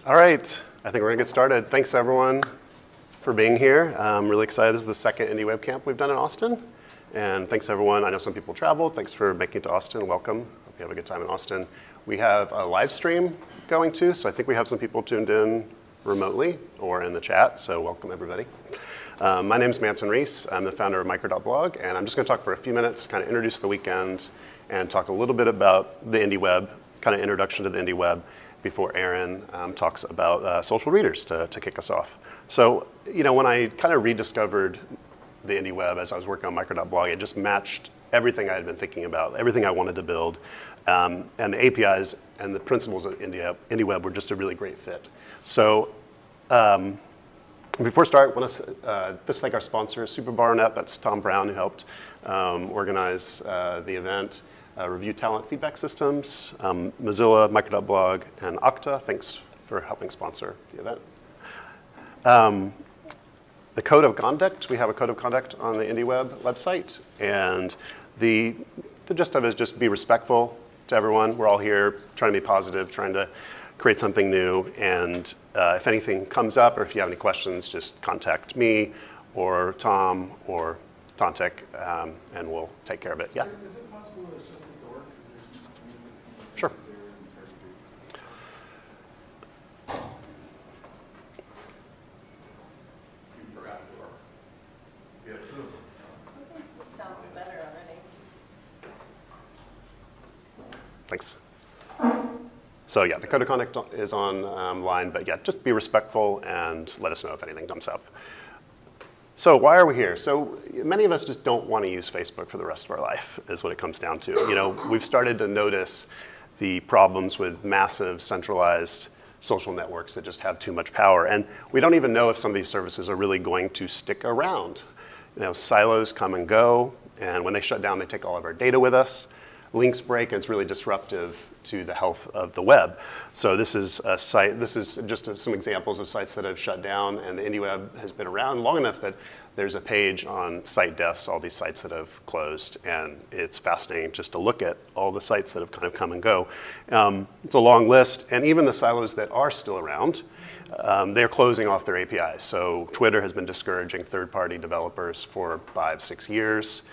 All right, I think we're gonna get started. Thanks everyone for being here. I'm really excited. This is the second IndieWebCamp we've done in Austin. And thanks everyone. I know some people traveled. Thanks for making it to Austin. Welcome. Hope you have a good time in Austin. We have a live stream going too, so I think we have some people tuned in remotely or in the chat, so welcome everybody. My name is Manton Reese. I'm the founder of Micro.blog, and I'm just gonna talk for a few minutes, kind of introduce the weekend, and talk a little bit about the indie web, kind of introduction to the indie web, before Aaron talks about social readers to kick us off. So, you know, when I kind of rediscovered the indie web as I was working on Micro.blog, it just matched everything I had been thinking about, everything I wanted to build. And the APIs and the principles of indie web were just a really great fit. So before I start, I want to just thank our sponsor, SuperBarNet. That's Tom Brown, who helped organize the event. Review Talent Feedback Systems, Mozilla, Micro.blog, and Okta. Thanks for helping sponsor the event. The code of conduct, we have a code of conduct on the IndieWeb website, and the gist of it is just be respectful to everyone. We're all here trying to be positive, trying to create something new, and if anything comes up or if you have any questions, just contact me or Tom or Tantek, and we'll take care of it. Yeah? Is it possible to shut the door because there's music? Sure. You forgot the door. Yeah, two of them. Sounds better already. Thanks. So yeah, the code of conduct is online, but yeah, just be respectful and let us know if anything comes up. So why are we here? So many of us just don't want to use Facebook for the rest of our life, is what it comes down to. You know, we've started to notice the problems with massive centralized social networks that just have too much power. And we don't even know if some of these services are really going to stick around. You know, silos come and go, and when they shut down, they take all of our data with us. Links break, and it's really disruptive to the health of the web. So this is a site, this is just some examples of sites that have shut down, and the IndieWeb has been around long enough that there's a page on site deaths, all these sites that have closed, and it's fascinating just to look at all the sites that have kind of come and go. It's a long list, and even the silos that are still around, they're closing off their APIs. So Twitter has been discouraging third-party developers for 5-6 years.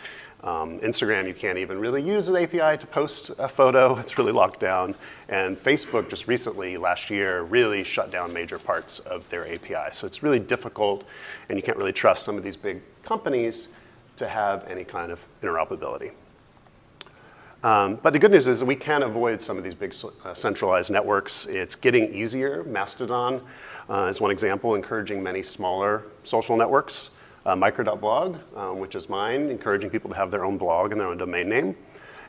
Instagram, you can't even really use an API to post a photo. It's really locked down. And Facebook just recently, last year, really shut down major parts of their API. So it's really difficult, and you can't really trust some of these big companies to have any kind of interoperability. But the good news is that we can avoid some of these big centralized networks. It's getting easier. Mastodon is one example, encouraging many smaller social networks. Micro.blog, which is mine, encouraging people to have their own blog and their own domain name.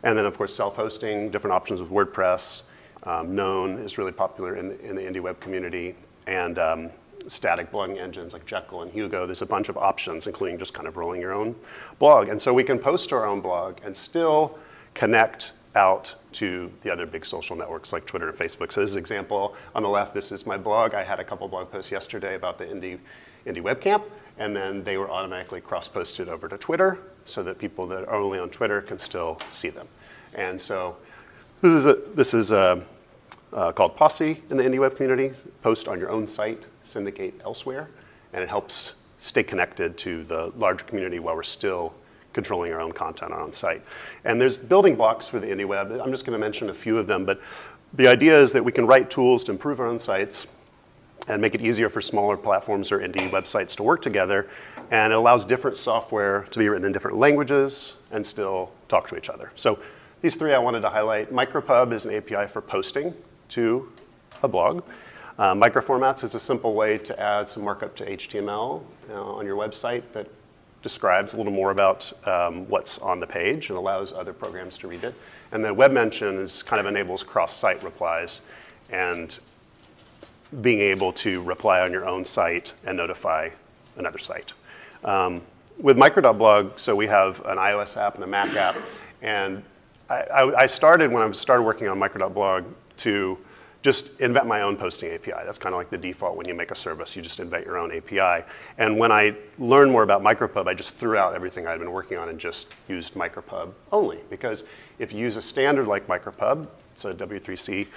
And then, of course, self-hosting, different options with WordPress. Known is really popular in the IndieWeb community. And static blogging engines like Jekyll and Hugo. There's a bunch of options, including just kind of rolling your own blog. And so we can post to our own blog and still connect out to the other big social networks like Twitter and Facebook. So this is an example. On the left, this is my blog. I had a couple blog posts yesterday about the IndieWebCamp. And then they were automatically cross-posted over to Twitter so that people that are only on Twitter can still see them. And so this is called Posse in the IndieWeb community. Post on your own site, syndicate elsewhere, and it helps stay connected to the larger community while we're still controlling our own content on our own site. And there's building blocks for the IndieWeb. I'm just going to mention a few of them, but the idea is that we can write tools to improve our own sites and make it easier for smaller platforms or indie websites to work together. And it allows different software to be written in different languages and still talk to each other. So these three I wanted to highlight. MicroPub is an API for posting to a blog. Microformats is a simple way to add some markup to HTML on your website that describes a little more about what's on the page and allows other programs to read it. And then Web Mentions kind of enables cross-site replies and being able to reply on your own site and notify another site. With Micro.blog, so we have an iOS app and a Mac app, and I started, when I started working on Micro.blog, to just invent my own posting API. That's kind of like the default when you make a service. You just invent your own API. And when I learned more about micropub, I just threw out everything I'd been working on and just used micropub only. Because if you use a standard like micropub, it's a W3C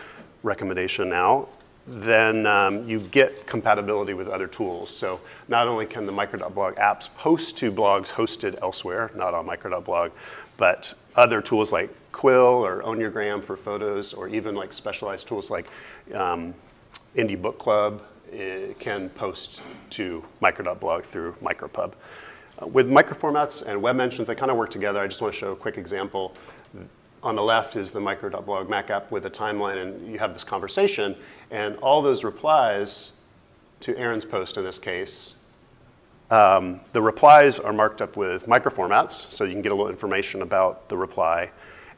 recommendation now, then you get compatibility with other tools. So not only can the micro.blog apps post to blogs hosted elsewhere, not on micro.blog, but other tools like Quill or Own Your Gram for photos, or even like specialized tools like Indie Book Club can post to micro.blog through micropub. With microformats and web mentions, they kind of work together. I just want to show a quick example. On the left is the micro.blog Mac app with a timeline, and you have this conversation, and all those replies to Aaron's post in this case, the replies are marked up with microformats, so you can get a little information about the reply,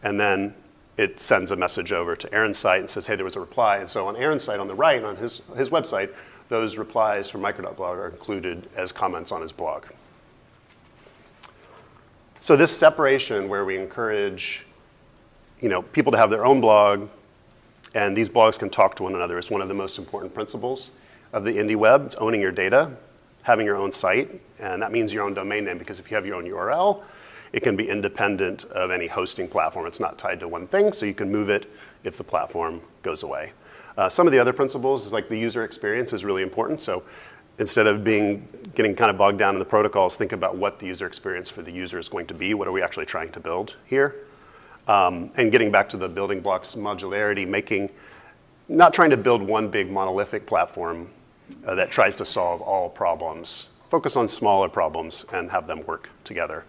and then it sends a message over to Aaron's site and says, hey, there was a reply. And so on Aaron's site on the right, on his website, those replies from micro.blog are included as comments on his blog. So this separation where we encourage people to have their own blog, and these blogs can talk to one another, is one of the most important principles of the indie web. It's owning your data, having your own site, and that means your own domain name, because if you have your own URL, it can be independent of any hosting platform. It's not tied to one thing, so you can move it if the platform goes away. Some of the other principles is like the user experience is really important. So instead of getting kind of bogged down in the protocols, think about what the user experience for the user is going to be. What are we actually trying to build here? And getting back to the building blocks modularity, not trying to build one big monolithic platform that tries to solve all problems. Focus on smaller problems and have them work together.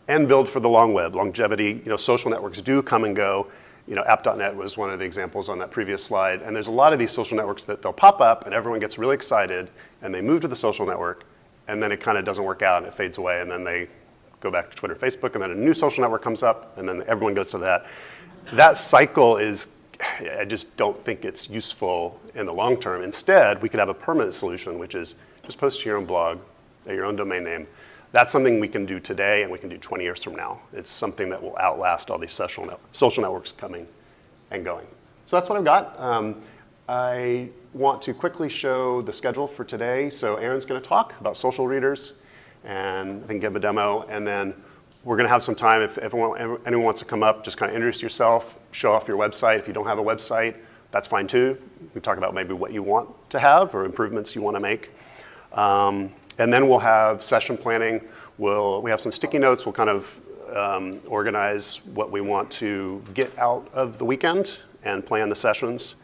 And build for the long web, longevity. Social networks do come and go. App.net was one of the examples on that previous slide. And there's a lot of these social networks that they'll pop up and everyone gets really excited and they move to the social network and then it kind of doesn't work out and it fades away and then they go back to Twitter, Facebook, and then a new social network comes up and then everyone goes to that. That cycle I just don't think it's useful in the long term. Instead, we could have a permanent solution, which is just post to your own blog, your own domain name. That's something we can do today and we can do 20 years from now. It's something that will outlast all these social networks coming and going. So that's what I've got. I want to quickly show the schedule for today. So Aaron's going to talk about social readers and I think give a demo. And then we're going to have some time if anyone wants to come up, just kind of introduce yourself, show off your website. If you don't have a website, that's fine too. We talk about maybe what you want to have or improvements you want to make. And then we'll have session planning. We have some sticky notes. We'll kind of organize what we want to get out of the weekend and plan the sessions.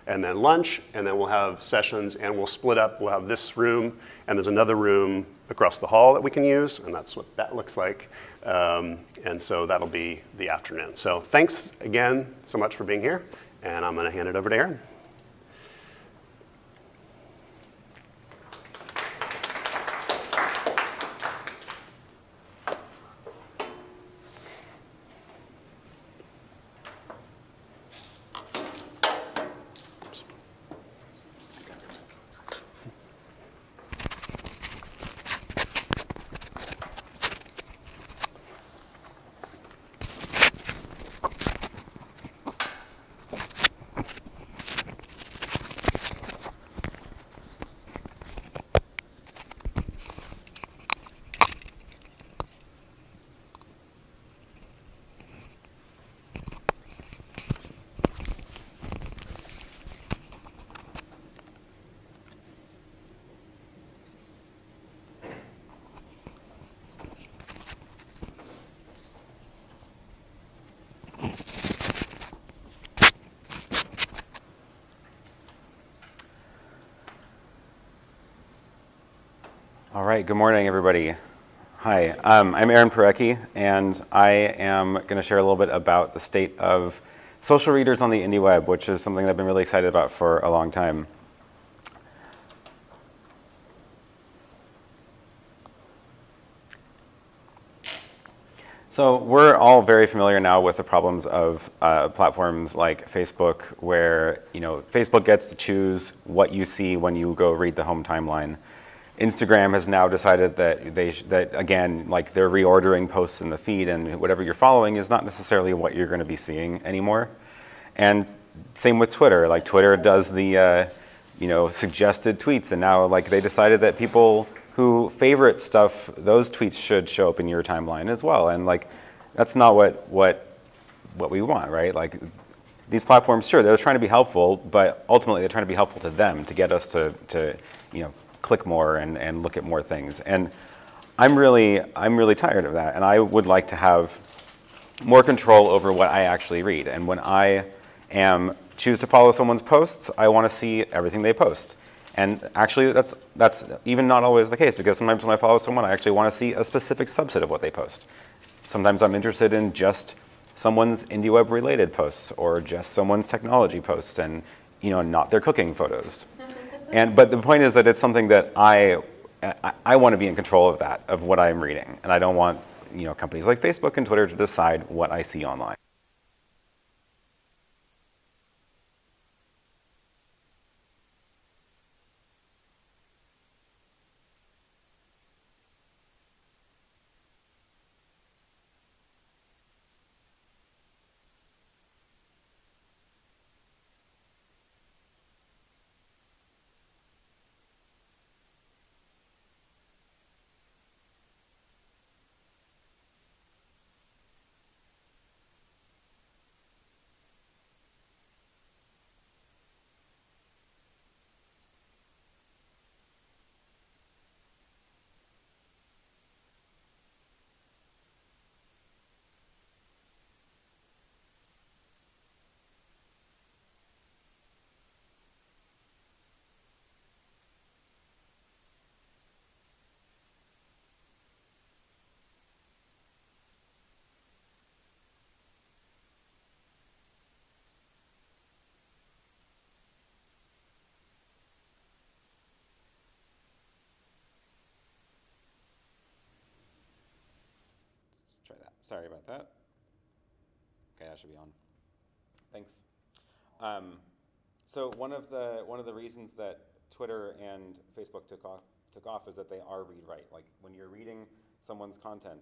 And then lunch, and then we'll have sessions, and we'll split up. We'll have this room, and there's another room across the hall that we can use, and that's what that looks like. And so that'll be the afternoon. So thanks again so much for being here, and I'm going to hand it over to Aaron. All right, good morning, everybody. Hi, I'm Aaron Parecki, and I am going to share a little bit about the state of social readers on the indie web, which is something that I've been really excited about for a long time. So we're all very familiar now with the problems of platforms like Facebook, where Facebook gets to choose what you see when you go read the home timeline. Instagram has now decided that again, like they're reordering posts in the feed, and whatever you're following is not necessarily what you're going to be seeing anymore. And same with Twitter. Like Twitter does the suggested tweets, and now like they decided that people who favorite stuff, those tweets should show up in your timeline as well. And like that's not what we want, right? Like these platforms, sure, they're trying to be helpful, but ultimately they're trying to be helpful to them to get us to click more and look at more things. And I'm really tired of that, and I would like to have more control over what I actually read. And when I choose to follow someone's posts, I want to see everything they post. And actually, that's even not always the case, because sometimes when I follow someone, I actually want to see a specific subset of what they post. Sometimes I'm interested in just someone's IndieWeb related posts, or just someone's technology posts, and not their cooking photos. But the point is that it's something that I want to be in control of that, of what I'm reading, and I don't want companies like Facebook and Twitter to decide what I see online. Try that. Sorry about that. Okay, that should be on. Thanks. So one of the reasons that Twitter and Facebook took off is that they are read-write. Like when you're reading someone's content,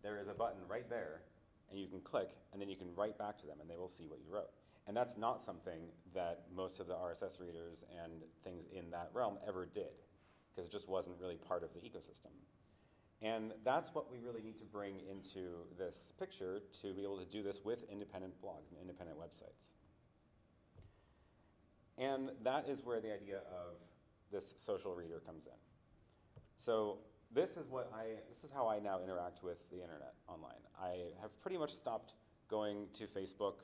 there is a button right there, and you can click, and then you can write back to them, and they will see what you wrote. And that's not something that most of the RSS readers and things in that realm ever did, because it just wasn't really part of the ecosystem. And that's what we really need to bring into this picture to be able to do this with independent blogs and independent websites. And that is where the idea of this social reader comes in. So this is how I now interact with the internet online. I have pretty much stopped going to Facebook.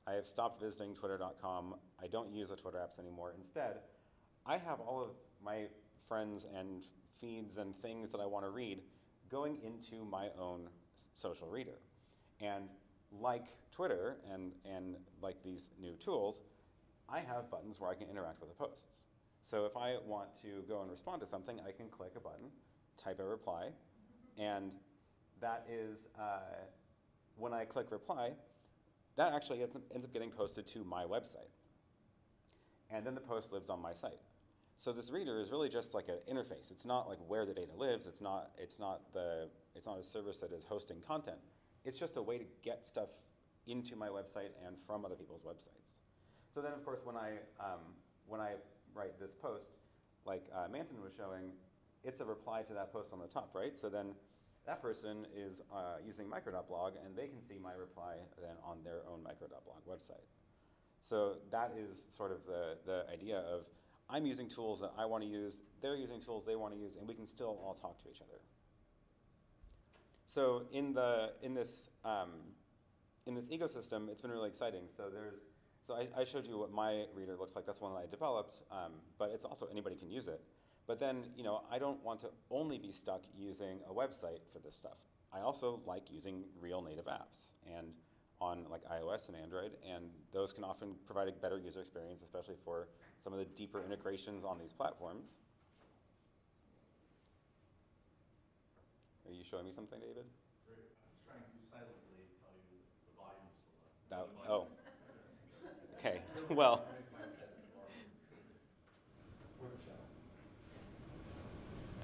I have stopped visiting twitter.com. I don't use the Twitter apps anymore. Instead, I have all of my friends and feeds and things that I want to read going into my own social reader. And like Twitter and like these new tools, I have buttons where I can interact with the posts. So if I want to go and respond to something, I can click a button, type a reply, and that is, when I click reply, that actually ends up getting posted to my website. And then the post lives on my site. So this reader is really just like an interface. It's not like where the data lives. It's not a service that is hosting content. It's just a way to get stuff into my website and from other people's websites. So then, of course, when I write this post, like Manton was showing, it's a reply to that post on the top, right? So then that person is using micro.blog, and they can see my reply then on their own micro.blog website. So that is sort of the idea of I'm using tools that I want to use, they're using tools they want to use, and we can still all talk to each other. So in this ecosystem, it's been really exciting. So I showed you what my reader looks like. That's one that I developed, but it's also anybody can use it. But then I don't want to only be stuck using a website for this stuff. I also like using real native apps and on like iOS and Android, and those can often provide a better user experience, especially for some of the deeper integrations on these platforms. Are you showing me something, David? Great. I was trying to silently tell you the volume's still up. Oh. Okay. Well.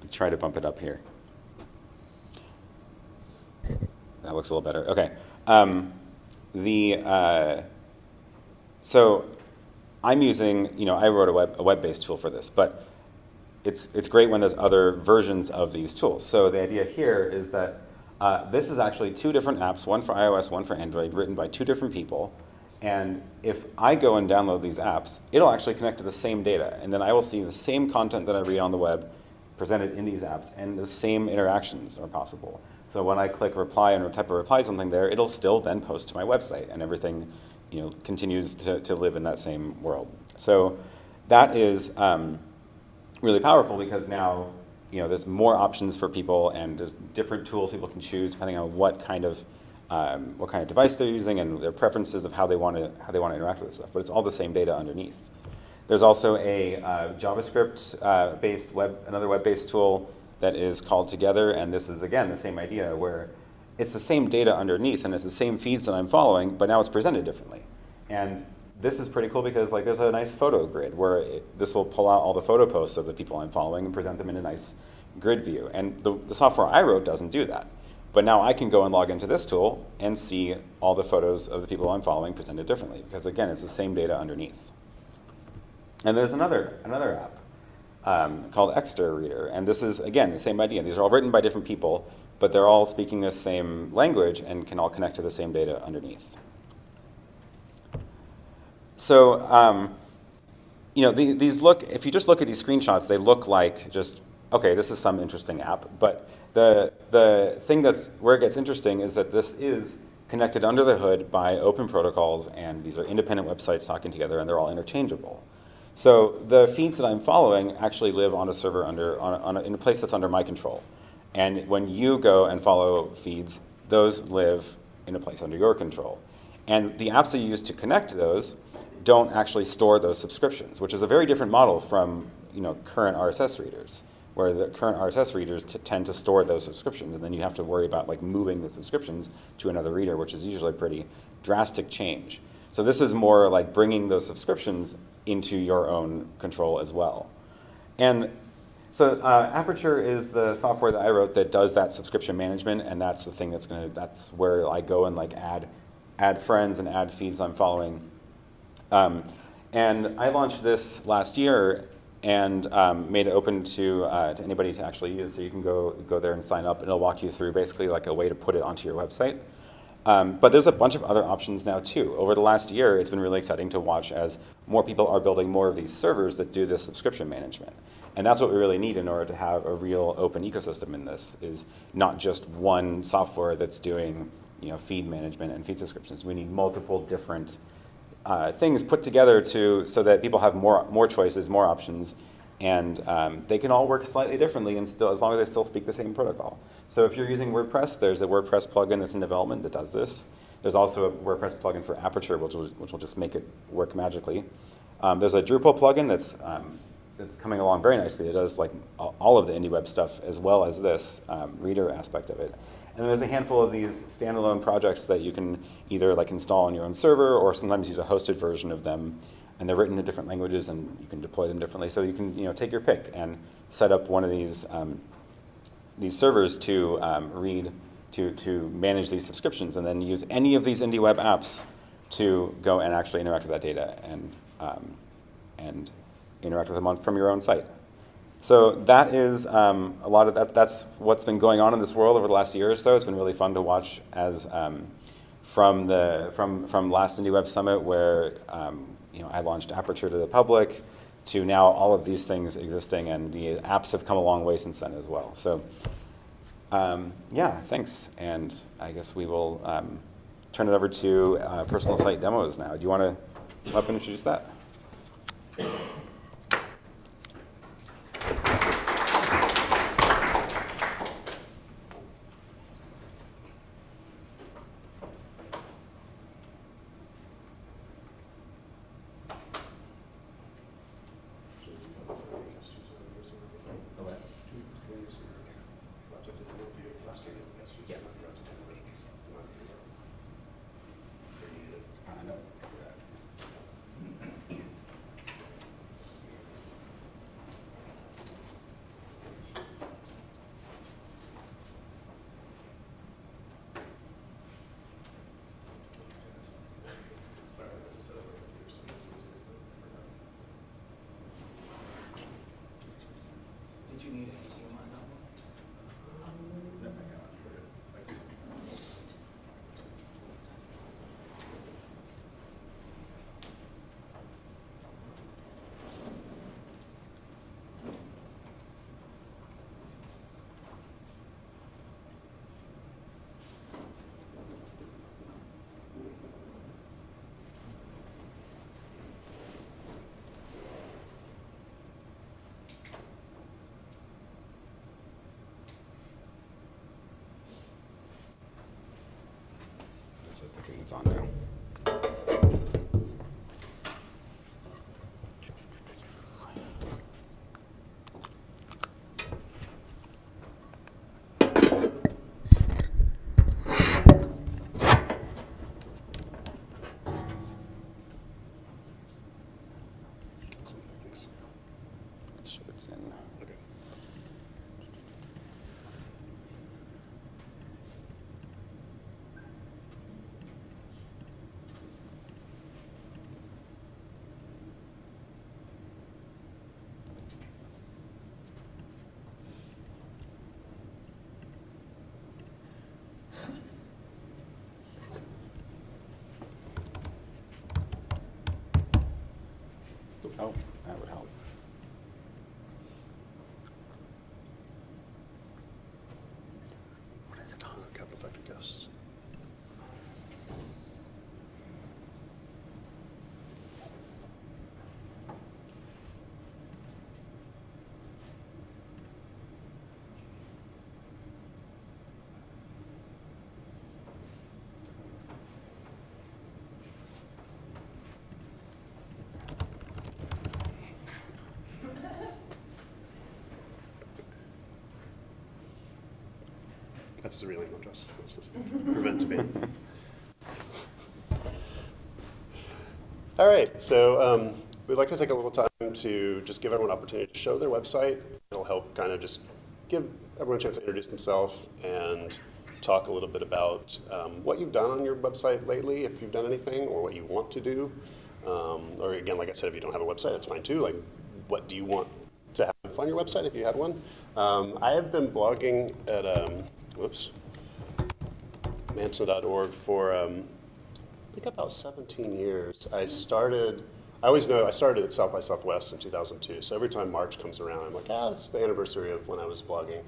I'll try to bump it up here. That looks a little better. Okay. So I'm using, I wrote a web-based tool for this, but it's great when there's other versions of these tools. So the idea here is that this is actually 2 different apps, one for iOS, one for Android, written by 2 different people. And if I go and download these apps, it'll actually connect to the same data. And then I will see the same content that I read on the web presented in these apps, and the same interactions are possible. So when I click reply and type a reply to something there, it'll still then post to my website, and everything continues to live in that same world. So that is really powerful because now there's more options for people, and there's different tools people can choose depending on what kind of device they're using and their preferences of how they want to interact with this stuff. But it's all the same data underneath. There's also a JavaScript-based another web-based tool that is called Together, and this is again the same idea where it's the same data underneath and it's the same feeds that I'm following, but now it's presented differently. And this is pretty cool because there's a nice photo grid where this will pull out all the photo posts of the people I'm following and present them in a nice grid view. And the software I wrote doesn't do that. But now I can go and log into this tool and see all the photos of the people I'm following presented differently because, again, it's the same data underneath. And there's another app called Exter Reader. And this is, again, the same idea. These are all written by different people, but they're all speaking the same language and can all connect to the same data underneath. So, if you just look at these screenshots, they look like just, okay, this is some interesting app. But the thing that's where it gets interesting is that this is connected under the hood by open protocols, and these are independent websites talking together, and they're all interchangeable. So the feeds that I'm following actually live on a server in a place that's under my control. And when you go and follow feeds, those live in a place under your control. And the apps that you use to connect to those don't actually store those subscriptions, which is a very different model from current RSS readers, where the current RSS readers tend to store those subscriptions, and then you have to worry about moving the subscriptions to another reader, which is usually a pretty drastic change. So this is more like bringing those subscriptions into your own control as well. And so Aperture is the software that I wrote that does that subscription management, and that's the thing that's where I go and add friends and add feeds I'm following. And I launched this last year and made it open to anybody to actually use. So you can go there and sign up, and it'll walk you through basically a way to put it onto your website. But there's a bunch of other options now too. Over the last year, it's been really exciting to watch as more people are building more of these servers that do this subscription management. And that's what we really need in order to have a real open ecosystem in this, is not just one software that's doing feed management and feed subscriptions. We need multiple different things put together so that people have more choices, more options, and they can all work slightly differently, and still, as long as they still speak the same protocol. So if you're using WordPress, there's a WordPress plugin that's in development that does this. There's also a WordPress plugin for Aperture, which will just make it work magically. There's a Drupal plugin that's coming along very nicely. It does all of the IndieWeb stuff as well as this reader aspect of it. And then there's a handful of these standalone projects that you can either install on your own server or sometimes use a hosted version of them. And they're written in different languages, and you can deploy them differently. So you can take your pick and set up one of these servers to read, to manage these subscriptions, and then use any of these IndieWeb apps to go and actually interact with that data and interact with them from your own site. So that is a lot of that. That's what's been going on in this world over the last year or so. It's been really fun to watch as from last IndieWeb Summit, where I launched Aperture to the public, to now all of these things existing, and the apps have come a long way since then as well. So yeah, thanks. And I guess we will turn it over to personal site demos now. Do you want to up and introduce that? think it's on now. Sure it's in. Okay. Oh, that would help. What is it called? Capital Factor Guests. That's the real email address. That's just to prevent spam. All right, so we'd like to take a little time to just give everyone an opportunity to show their website. It'll help kind of just give everyone a chance to introduce themselves and talk a little bit about what you've done on your website lately, if you've done anything, or what you want to do. Or again, like I said, if you don't have a website, that's fine too. Like, what do you want to have on your website if you had one? I have been blogging at manson.org for I think about 17 years. I always know I started at South by Southwest in 2002. So every time March comes around, I'm like, it's the anniversary of when I was blogging,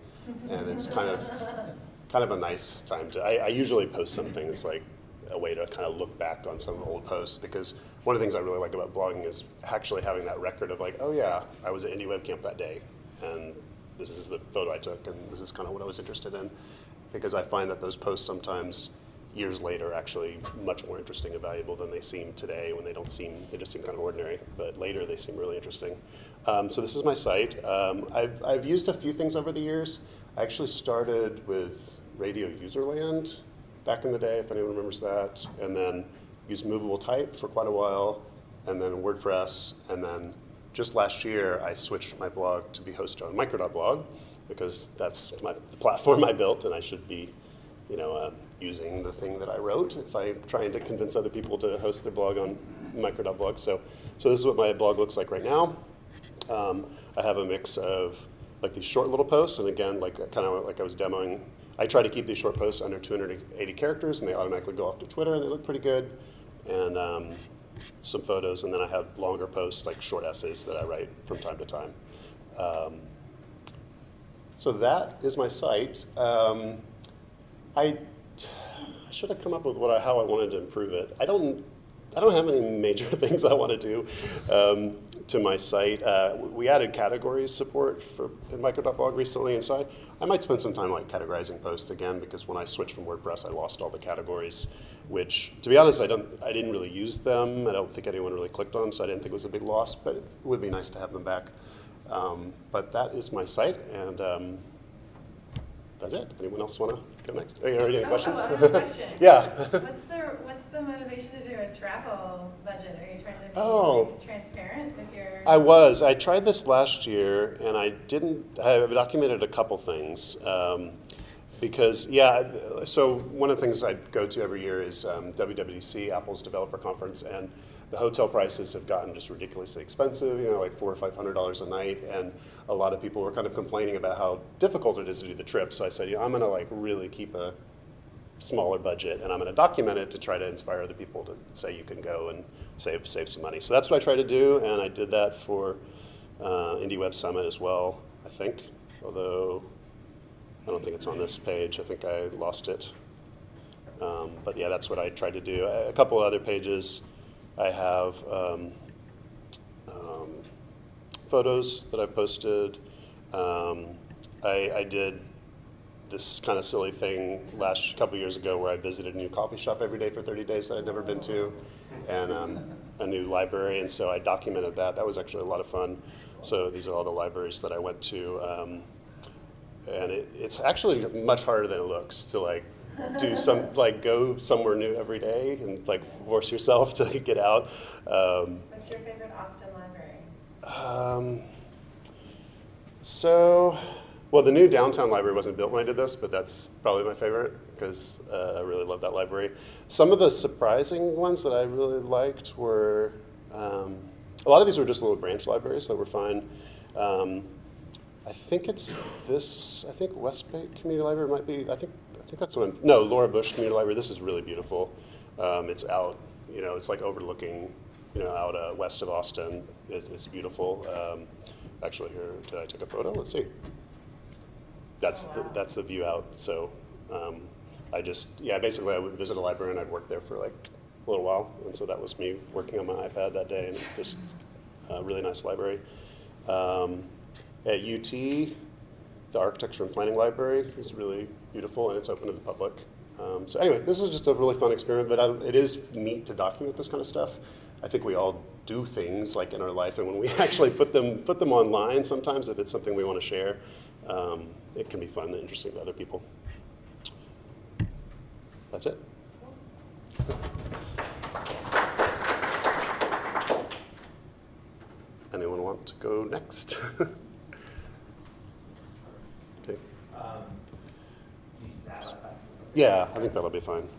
and it's kind of a nice time to. I usually post something that's like a way to kind of look back on some old posts, because one of the things I really like about blogging is actually having that record of like, oh yeah, I was at IndieWebCamp that day, and this is the photo I took, and this is kind of what I was interested in, because I find that those posts sometimes years later actually much more interesting and valuable than they seem today, when they just seem kind of ordinary, but later they seem really interesting. So this is my site. I've used a few things over the years. I actually started with Radio Userland back in the day, if anyone remembers that, and then used Movable Type for quite a while, and then WordPress, and then just last year I switched my blog to be hosted on Micro.blog, because that's the platform I built, and I should be using the thing that I wrote if I'm trying to convince other people to host their blog on Micro.blog. So this is what my blog looks like right now. I have a mix of like these short little posts, and again, like kind of like I was demoing, I try to keep these short posts under 280 characters, and they automatically go off to Twitter, and they look pretty good, and some photos, and then I have longer posts, like short essays that I write from time to time. So that is my site. I should have come up with how I wanted to improve it. I don't have any major things I want to do to my site. We added categories support in Micro.blog recently, and so I might spend some time like categorizing posts again, because when I switched from WordPress, I lost all the categories, which, to be honest, I didn't really use them. I don't think anyone really clicked on them, so I didn't think it was a big loss, but it would be nice to have them back. But that is my site, and that's it. Anyone else want to go next? Are you already any questions? I have a question. Yeah. What's the motivation to do a travel budget? Are you trying to be transparent with your? I tried this last year, and I documented a couple things. Because, so one of the things I go to every year is WWDC, Apple's developer conference, and the hotel prices have gotten just ridiculously expensive, like $400 or $500 a night, and a lot of people were kind of complaining about how difficult it is to do the trip. So I said, I'm going to like really keep a smaller budget, and I'm going to document it to try to inspire other people to say you can go and save some money. So that's what I try to do, and I did that for IndieWeb Summit as well, I think, although I don't think it's on this page. I think I lost it. But yeah, that's what I tried to do. A couple other pages, I have photos that I've posted. I did this kind of silly thing last couple years ago where I visited a new coffee shop every day for 30 days that I'd never been to, and a new library, and so I documented that. That was actually a lot of fun. So these are all the libraries that I went to, and it's actually much harder than it looks to like do go somewhere new every day and like force yourself to get out. What's your favorite Austin library? Well, the new downtown library wasn't built when I did this, but that's probably my favorite because I really love that library. Some of the surprising ones that I really liked were, a lot of these were just little branch libraries that were fine. I think it's this, I think West Bay Community Library might be, I think that's what no, Laura Bush Community Library. This is really beautiful. It's out, it's like overlooking, out west of Austin. It's beautiful. Actually, here, did I take a photo? Let's see. That's the view out. So basically I would visit a library and I'd work there for like a little while. And so that was me working on my iPad that day, and just a really nice library. At UT, the Architecture and Planning Library is really beautiful and it's open to the public. So anyway, this was just a really fun experiment, but it is neat to document this kind of stuff. I think we all do things like in our life, and when we actually put them online, sometimes if it's something we want to share, it can be fun and interesting to other people. That's it. Anyone want to go next? Okay. Yeah, I think that'll be fine.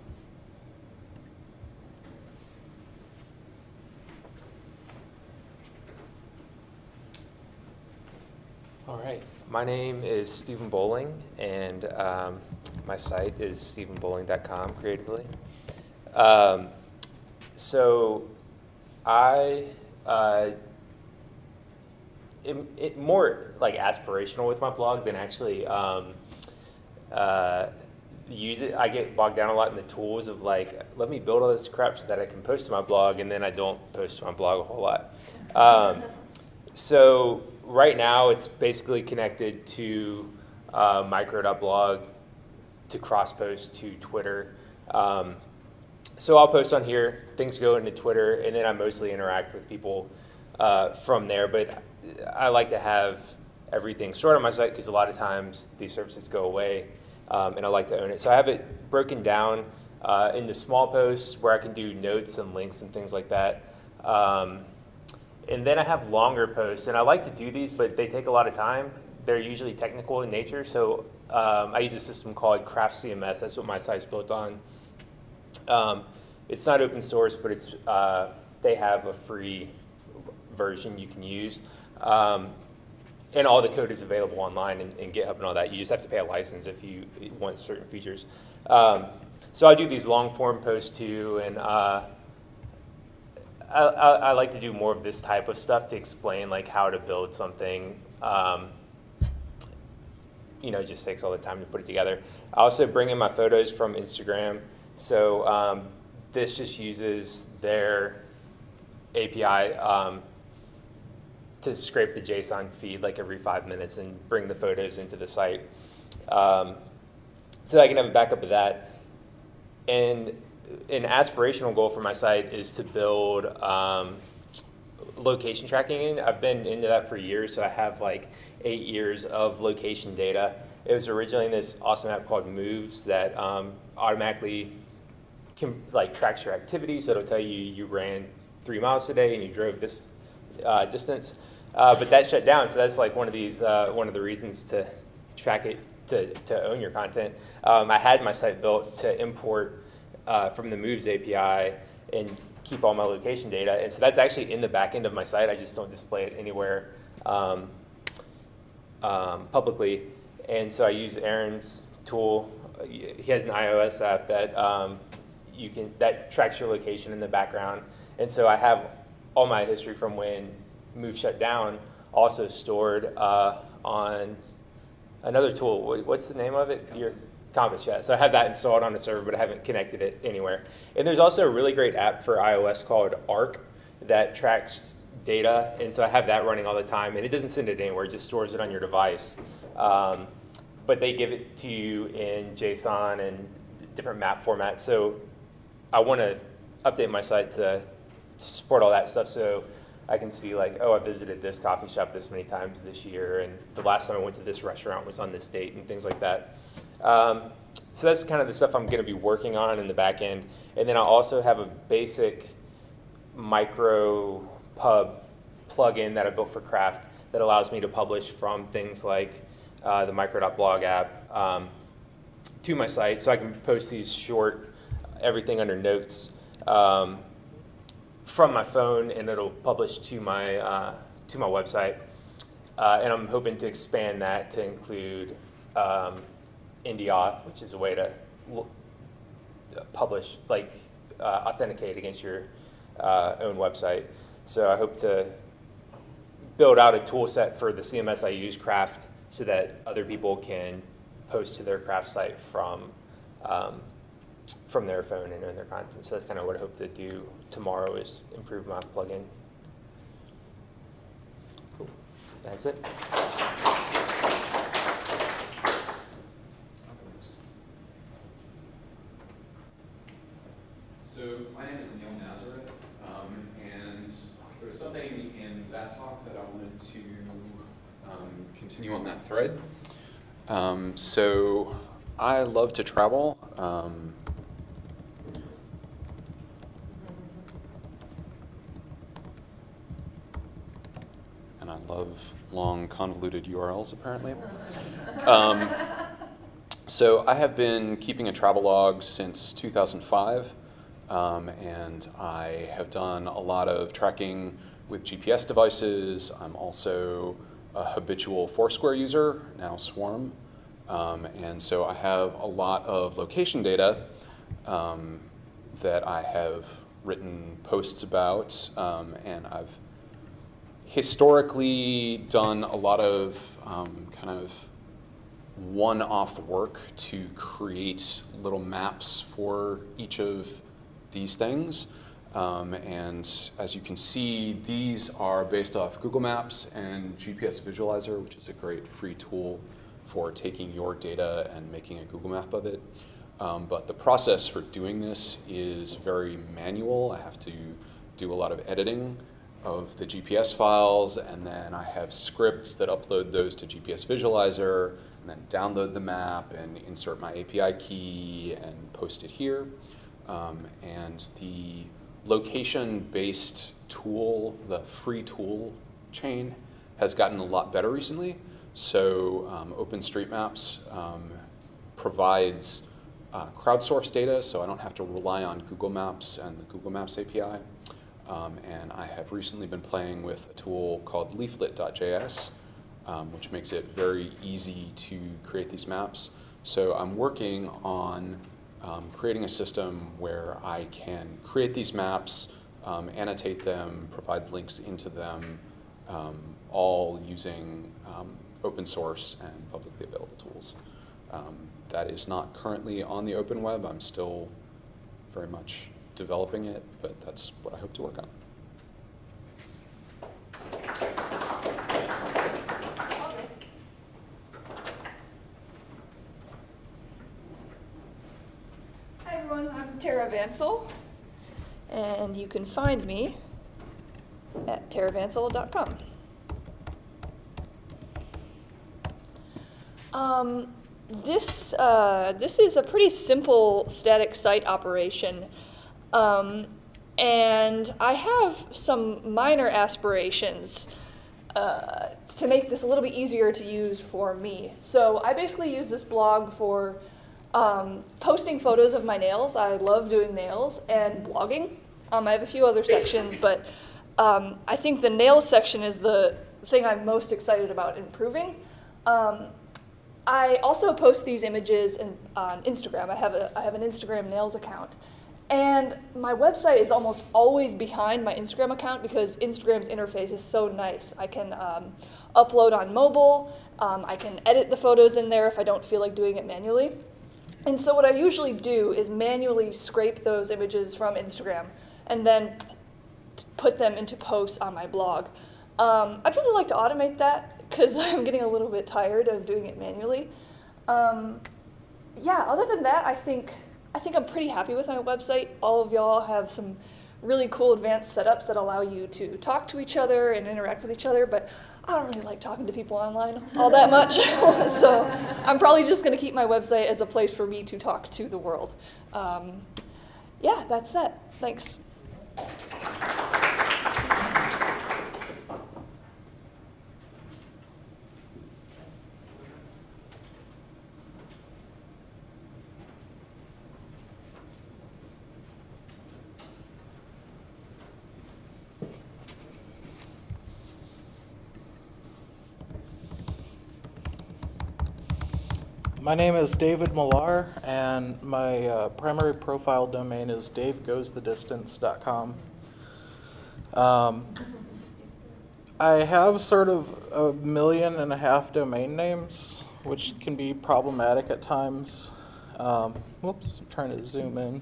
All right. My name is Stephen Bowling, and my site is stephenbowling.com creatively. So I it more like aspirational with my blog than actually use it. I get bogged down a lot in the tools of like, let me build all this crap so that I can post to my blog, and then I don't post to my blog a whole lot. So right now it's basically connected to micro.blog, to cross-post to Twitter. So I'll post on here, things go into Twitter, and then I mostly interact with people from there. But I like to have everything stored on my site because a lot of times these services go away, and I like to own it. So I have it broken down into small posts where I can do notes and links and things like that. And then I have longer posts, and I like to do these, but they take a lot of time. They're usually technical in nature, so I use a system called Craft CMS. That's what my site's built on. It's not open source, but it's they have a free version you can use. And all the code is available online in GitHub and all that. You just have to pay a license if you want certain features. So I do these long form posts too, and I like to do more of this type of stuff to explain like how to build something. It just takes all the time to put it together. I also bring in my photos from Instagram. So this just uses their API to scrape the JSON feed like every 5 minutes and bring the photos into the site. So I can have a backup of that. And an aspirational goal for my site is to build location tracking in. I've been into that for years, so I have like 8 years of location data. It was originally in this awesome app called Moves that automatically tracks your activity, so it'll tell you you ran 3 miles today and you drove this distance. But that shut down, so that's like one of the reasons to track it, to own your content. I had my site built to import from the Moves API and keep all my location data, and so that's actually in the back end of my site. I just don't display it anywhere publicly. And so I use Aaron's tool. He has an iOS app that that tracks your location in the background, and so I have all my history from when Move shut down also stored on another tool. What's the name of it? Compass, yeah. So I have that installed on the server, but I haven't connected it anywhere. And there's also a really great app for iOS called Arc that tracks data, and so I have that running all the time, and it doesn't send it anywhere, it just stores it on your device. But but they give it to you in JSON and different map formats. So I want to update my site to support all that stuff, so I can see like, oh, I visited this coffee shop this many times this year, and the last time I went to this restaurant was on this date, and things like that. So that's kind of the stuff I'm going to be working on in the back end. And then I also have a basic micro pub plugin that I built for Craft that allows me to publish from things like the micro.blog app to my site. So I can post these short, everything under notes from my phone, and it'll publish to my website. And I'm hoping to expand that to include IndieAuth, which is a way to publish, like authenticate against your own website. So I hope to build out a tool set for the CMS I use, Craft, so that other people can post to their Craft site from their phone and own their content. So that's kind of what I hope to do tomorrow, is improve my plugin. Cool. That's it. So my name is Neil Nazareth, and there was something in that talk that I wanted to continue on that thread. So I love to travel. And I love long, convoluted URLs, apparently. So I have been keeping a travel log since 2005. And I have done a lot of tracking with GPS devices. I'm also a habitual Foursquare user, now Swarm. And so I have a lot of location data that I have written posts about. And I've historically done a lot of kind of one-off work to create little maps for each of these things. And as you can see, these are based off Google Maps and GPS Visualizer, which is a great free tool for taking your data and making a Google map of it. But the process for doing this is very manual. I have to do a lot of editing of the GPS files, and then I have scripts that upload those to GPS Visualizer, and then download the map and insert my API key and post it here. And the location-based tool, the free tool chain, has gotten a lot better recently. So OpenStreetMaps provides crowdsourced data, so I don't have to rely on Google Maps and the Google Maps API. And I have recently been playing with a tool called leaflet.js, which makes it very easy to create these maps. So I'm working on creating a system where I can create these maps, annotate them, provide links into them, all using open source and publicly available tools. That is not currently on the open web. I'm still very much developing it, but that's what I hope to work on. Hi everyone, I'm Tara Vansel, and you can find me at taravansel.com. This is a pretty simple static site operation, and I have some minor aspirations to make this a little bit easier to use for me. So I basically use this blog for posting photos of my nails. I love doing nails, and blogging. I have a few other sections, but I think the nails section is the thing I'm most excited about improving. I also post these images on Instagram. I have an Instagram nails account. And my website is almost always behind my Instagram account because Instagram's interface is so nice. I can upload on mobile. I can edit the photos in there if I don't feel like doing it manually. And so what I usually do is manually scrape those images from Instagram and then put them into posts on my blog. I'd really like to automate that because I'm getting a little bit tired of doing it manually. Yeah, other than that, I think I'm pretty happy with my website. All of y'all have some really cool advanced setups that allow you to talk to each other and interact with each other, but I don't really like talking to people online all that much. So I'm probably just going to keep my website as a place for me to talk to the world. Yeah, that's it. Thanks. My name is David Millar, and my primary profile domain is davegoesthedistance.com. I have sort of 1.5 million domain names, which can be problematic at times. Whoops, I'm trying to zoom in,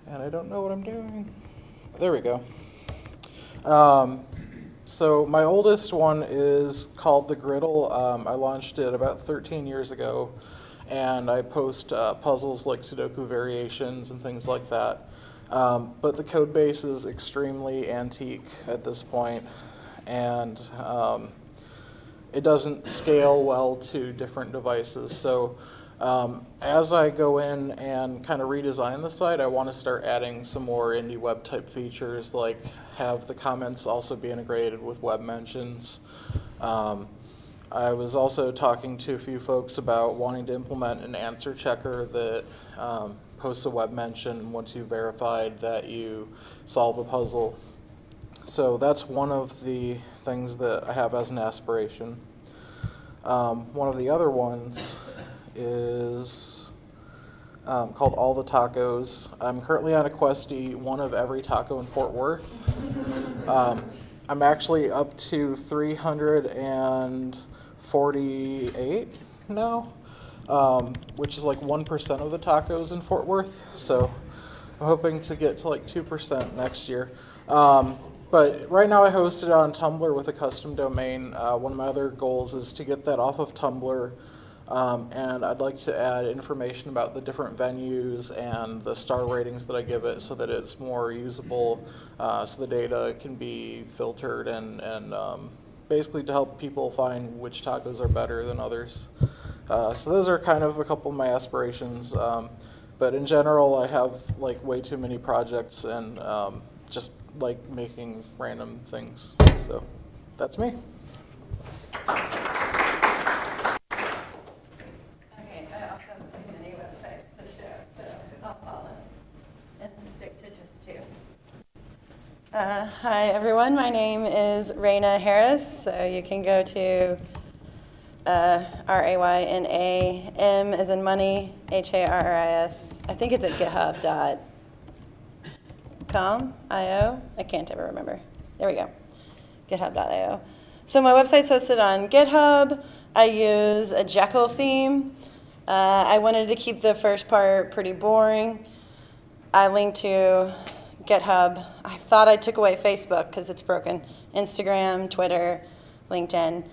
and I don't know what I'm doing. There we go. So my oldest one is called The Griddle. I launched it about 13 years ago, and I post puzzles like Sudoku variations and things like that. But the code base is extremely antique at this point, and it doesn't scale well to different devices. So as I go in and kind of redesign the site, I want to start adding some more IndieWeb type features, like have the comments also be integrated with web mentions. I was also talking to a few folks about wanting to implement an answer checker that posts a web mention once you've verified that you solve a puzzle. So that's one of the things that I have as an aspiration. One of the other ones is called All the Tacos. I'm currently on a quest to eat one of every taco in Fort Worth. I'm actually up to 348 now, which is like 1% of the tacos in Fort Worth. So I'm hoping to get to like 2% next year. But right now I host it on Tumblr with a custom domain. One of my other goals is to get that off of Tumblr. And I'd like to add information about the different venues and the star ratings that I give it so that it's more usable, so the data can be filtered and basically to help people find which tacos are better than others. So those are kind of a couple of my aspirations. But in general, I have like way too many projects and just like making random things. So that's me. Hi everyone, my name is Raina Harris, so you can go to RAYNAM as in money, HARRIS. I think it's at github.com.io. I can't ever remember. There we go, github.io. So my website's hosted on GitHub. I use a Jekyll theme. I wanted to keep the first part pretty boring. I linked to GitHub. I thought I took away Facebook because it's broken. Instagram, Twitter, LinkedIn.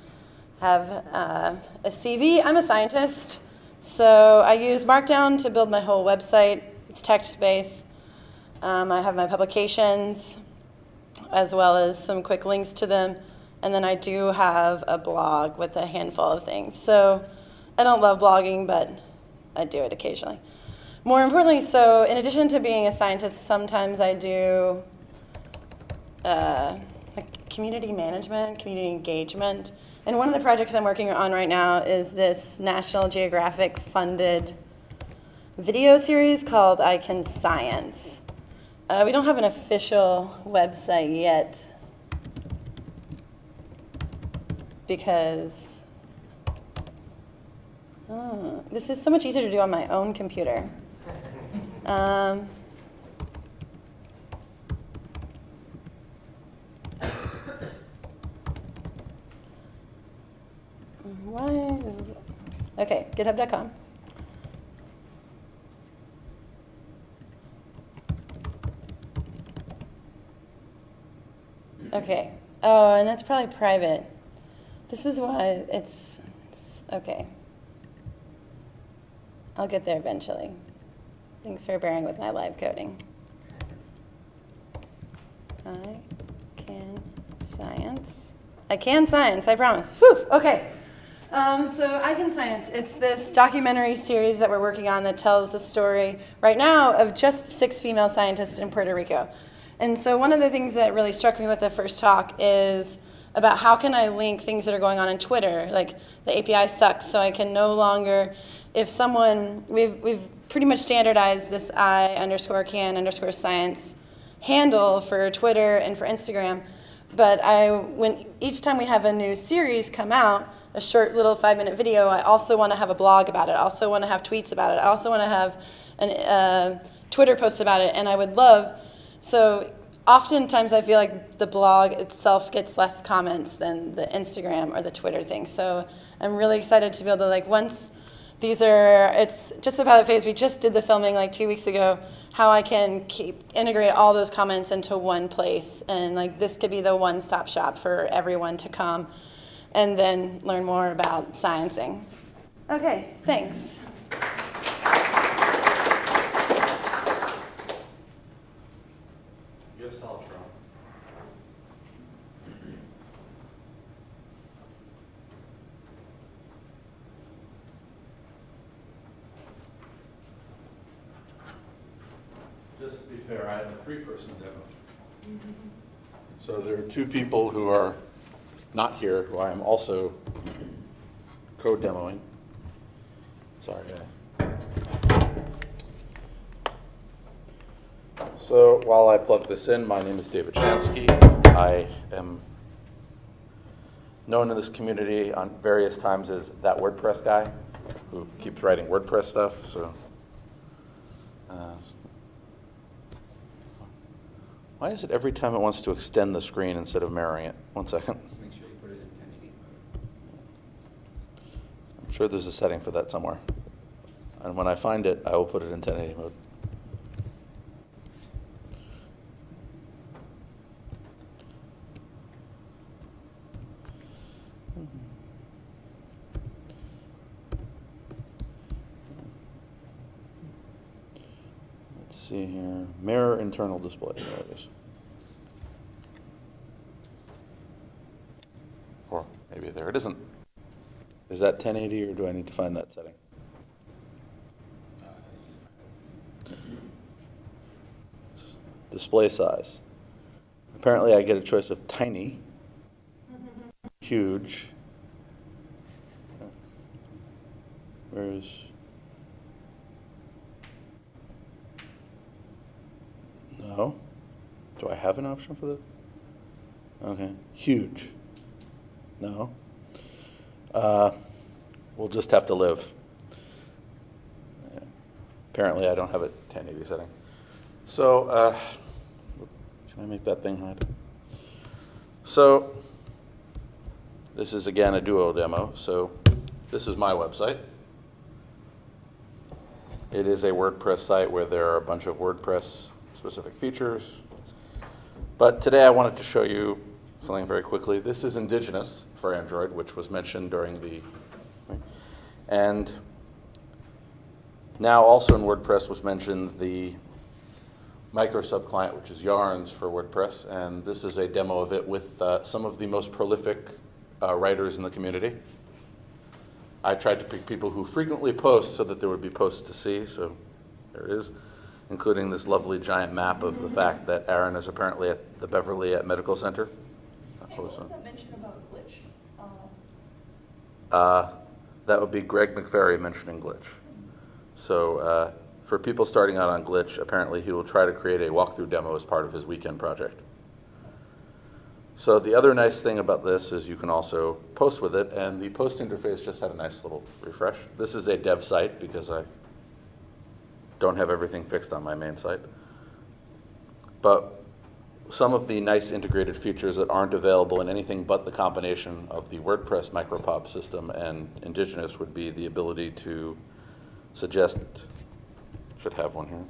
Have a CV. I'm a scientist, so I use Markdown to build my whole website. It's text-based. I have my publications as well as some quick links to them. And then I do have a blog with a handful of things. So I don't love blogging, but I do it occasionally. More importantly, so in addition to being a scientist, sometimes I do like community management, community engagement. And one of the projects I'm working on right now is this National Geographic funded video series called I Can Science. We don't have an official website yet because this is so much easier to do on my own computer. Okay, github.com. Okay. Oh, and it's probably private. This is why it's okay. I'll get there eventually. Thanks for bearing with my live coding. I can science. I can science, I promise. Whew, okay. So I Can Science, it's this documentary series that we're working on that tells the story right now of just 6 female scientists in Puerto Rico. And so one of the things that really struck me with the first talk is about how can I link things that are going on in Twitter, like the API sucks, so I can no longer, if someone, we've pretty much standardized this I_can_science handle for Twitter and for Instagram, but when each time we have a new series come out, a short little 5-minute video, I also want to have a blog about it. I also want to have tweets about it. I also want to have a Twitter post about it, and I would love, so oftentimes I feel like the blog itself gets less comments than the Instagram or the Twitter thing. So I'm really excited to be able to, like, once it's just a pilot phase. We just did the filming like 2 weeks ago, how I can integrate all those comments into one place. And like this could be the one-stop shop for everyone to come and then learn more about sciencing. Okay, thanks. Yes, I'll try. Just to be fair, I have a 3-person demo. So there are 2 people who are not here, who I am also co-demoing. Sorry. So while I plug this in, my name is David Shansky. I am known in this community on various times as that WordPress guy who keeps writing WordPress stuff. So, why is it every time it wants to extend the screen instead of mirroring it? 1 second. Make sure you put it in 1080 mode. I'm sure there's a setting for that somewhere. And when I find it, I will put it in 1080 mode. Let's see here. Mirror internal display. There it is. Or maybe there it isn't. Is that 1080 or do I need to find that setting? Display size. Apparently I get a choice of tiny, huge. Where's... No. Do I have an option for that? Okay. Huge. No. We'll just have to live. Yeah. Apparently I don't have a 1080 setting. So, can I make that thing hide? So, this is again a Duo demo. So, this is my website. It is a WordPress site where there are a bunch of WordPress specific features. But today I wanted to show you something very quickly. This is indigenous for Android, which was mentioned during the, and now also in WordPress was mentioned the micro subclient, which is Yarns for WordPress, and this is a demo of it with some of the most prolific writers in the community. I tried to pick people who frequently post so that there would be posts to see, so there it is, including this lovely giant map of the fact that Aaron is apparently at the Beverly Medical Center. Hey, what was that mention about glitch? That would be Greg McFerry mentioning glitch. So for people starting out on glitch, apparently he will try to create a walkthrough demo as part of his weekend project. So the other nice thing about this is you can also post with it, and the post interface just had a nice little refresh. This is a dev site because I don't have everything fixed on my main site. But some of the nice integrated features that aren't available in anything but the combination of the WordPress micropop system and indigenous would be the ability to suggest, should have one here,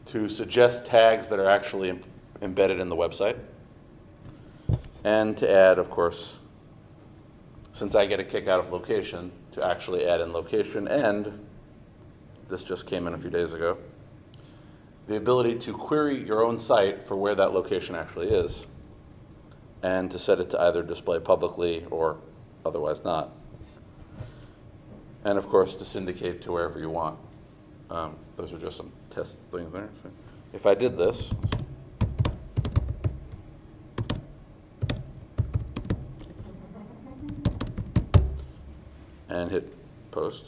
to suggest tags that are actually embedded in the website, and to add, of course, since I get a kick out of location, to actually add in location, and this just came in a few days ago, the ability to query your own site for where that location actually is, and to set it to either display publicly or otherwise not. And of course, to syndicate to wherever you want. Those are just some test things there. So if I did this, and hit post,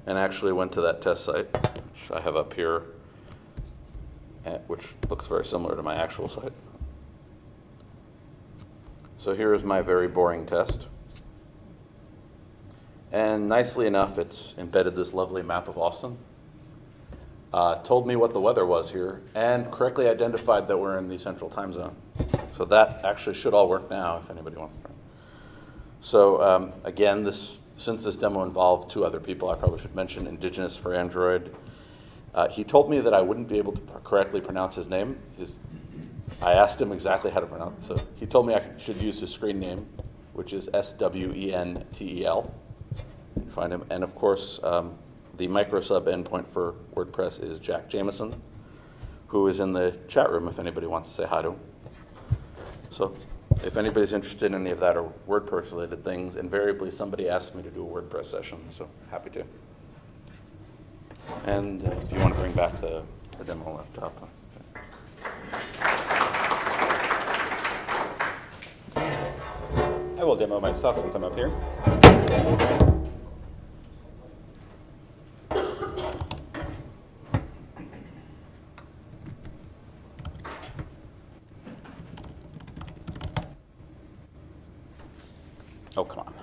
and actually went to that test site, which I have up here, which looks very similar to my actual site. So here is my very boring test. And nicely enough, it's embedded this lovely map of Austin. Told me what the weather was here, and correctly identified that we're in the central time zone. So that actually should all work now if anybody wants to. So again, since this demo involved two other people, I probably should mention Indigenous for Android. He told me that I wouldn't be able to correctly pronounce his name. I asked him exactly how to pronounce it. So he told me I should use his screen name, which is Swentel. You can find him. And of course, the microsub endpoint for WordPress is Jack Jameson, who is in the chat room if anybody wants to say hi to him. So if anybody's interested in any of that or WordPress related things, invariably somebody asks me to do a WordPress session, so happy to. And if you want to bring back the demo laptop. I will demo myself since I'm up here. Oh, come on.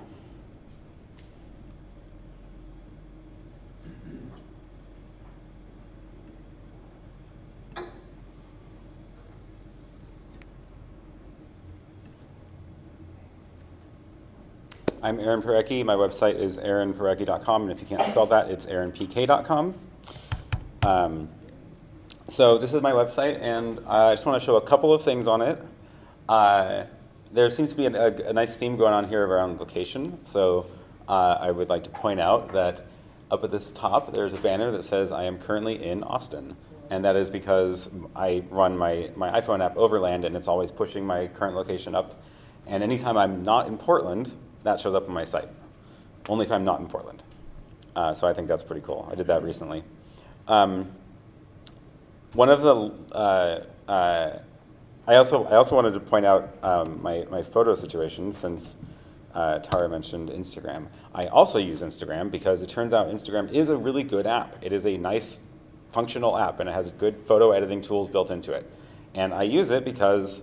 I'm Aaron Parecki. My website is aaronparecki.com, and if you can't spell that, it's aaronpk.com. So this is my website, and I just want to show a couple of things on it. There seems to be a nice theme going on here around location. So I would like to point out that up at this top, there's a banner that says, I am currently in Austin. And that is because I run my iPhone app Overland, and it's always pushing my current location up. And anytime I'm not in Portland, that shows up on my site. Only if I'm not in Portland. So I think that's pretty cool. I did that recently. One of the, I also wanted to point out my photo situation, since Tara mentioned Instagram. I also use Instagram because it turns out Instagram is a really good app. It is a nice functional app, and it has good photo editing tools built into it. And I use it because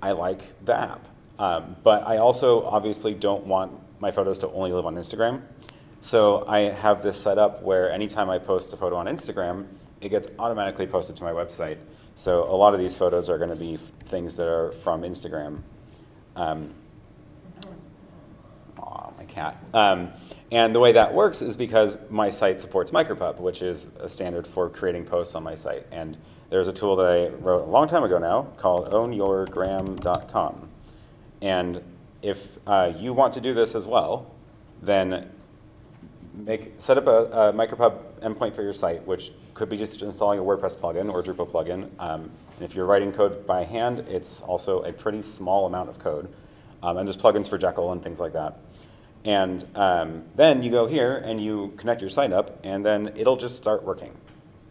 I like the app. But I also obviously don't want my photos to only live on Instagram. So I have this set up where anytime I post a photo on Instagram, it gets automatically posted to my website. So a lot of these photos are going to be things that are from Instagram. Aw, my cat. And the way that works is because my site supports MicroPub, which is a standard for creating posts on my site. And there's a tool that I wrote a long time ago now called ownyourgram.com. And if you want to do this as well, then set up a MicroPub endpoint for your site, which could be just installing a WordPress plugin or Drupal plugin. And if you're writing code by hand, it's also a pretty small amount of code. And there's plugins for Jekyll and things like that. And then you go here and you connect your site up, and then it'll just start working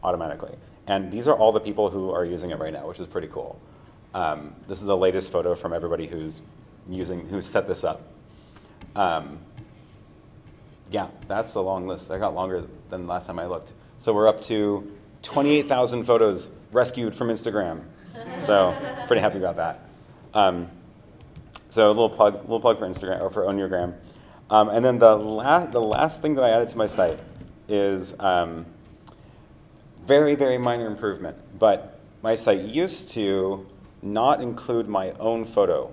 automatically. And these are all the people who are using it right now, which is pretty cool. This is the latest photo from everybody who's set this up. Yeah, that's a long list. That got longer than last time I looked. So we're up to 28,000 photos rescued from Instagram. So pretty happy about that. So a little plug for Instagram, or for Own Your Gram. And then the last thing that I added to my site is very, very minor improvement. But my site used to not include my own photo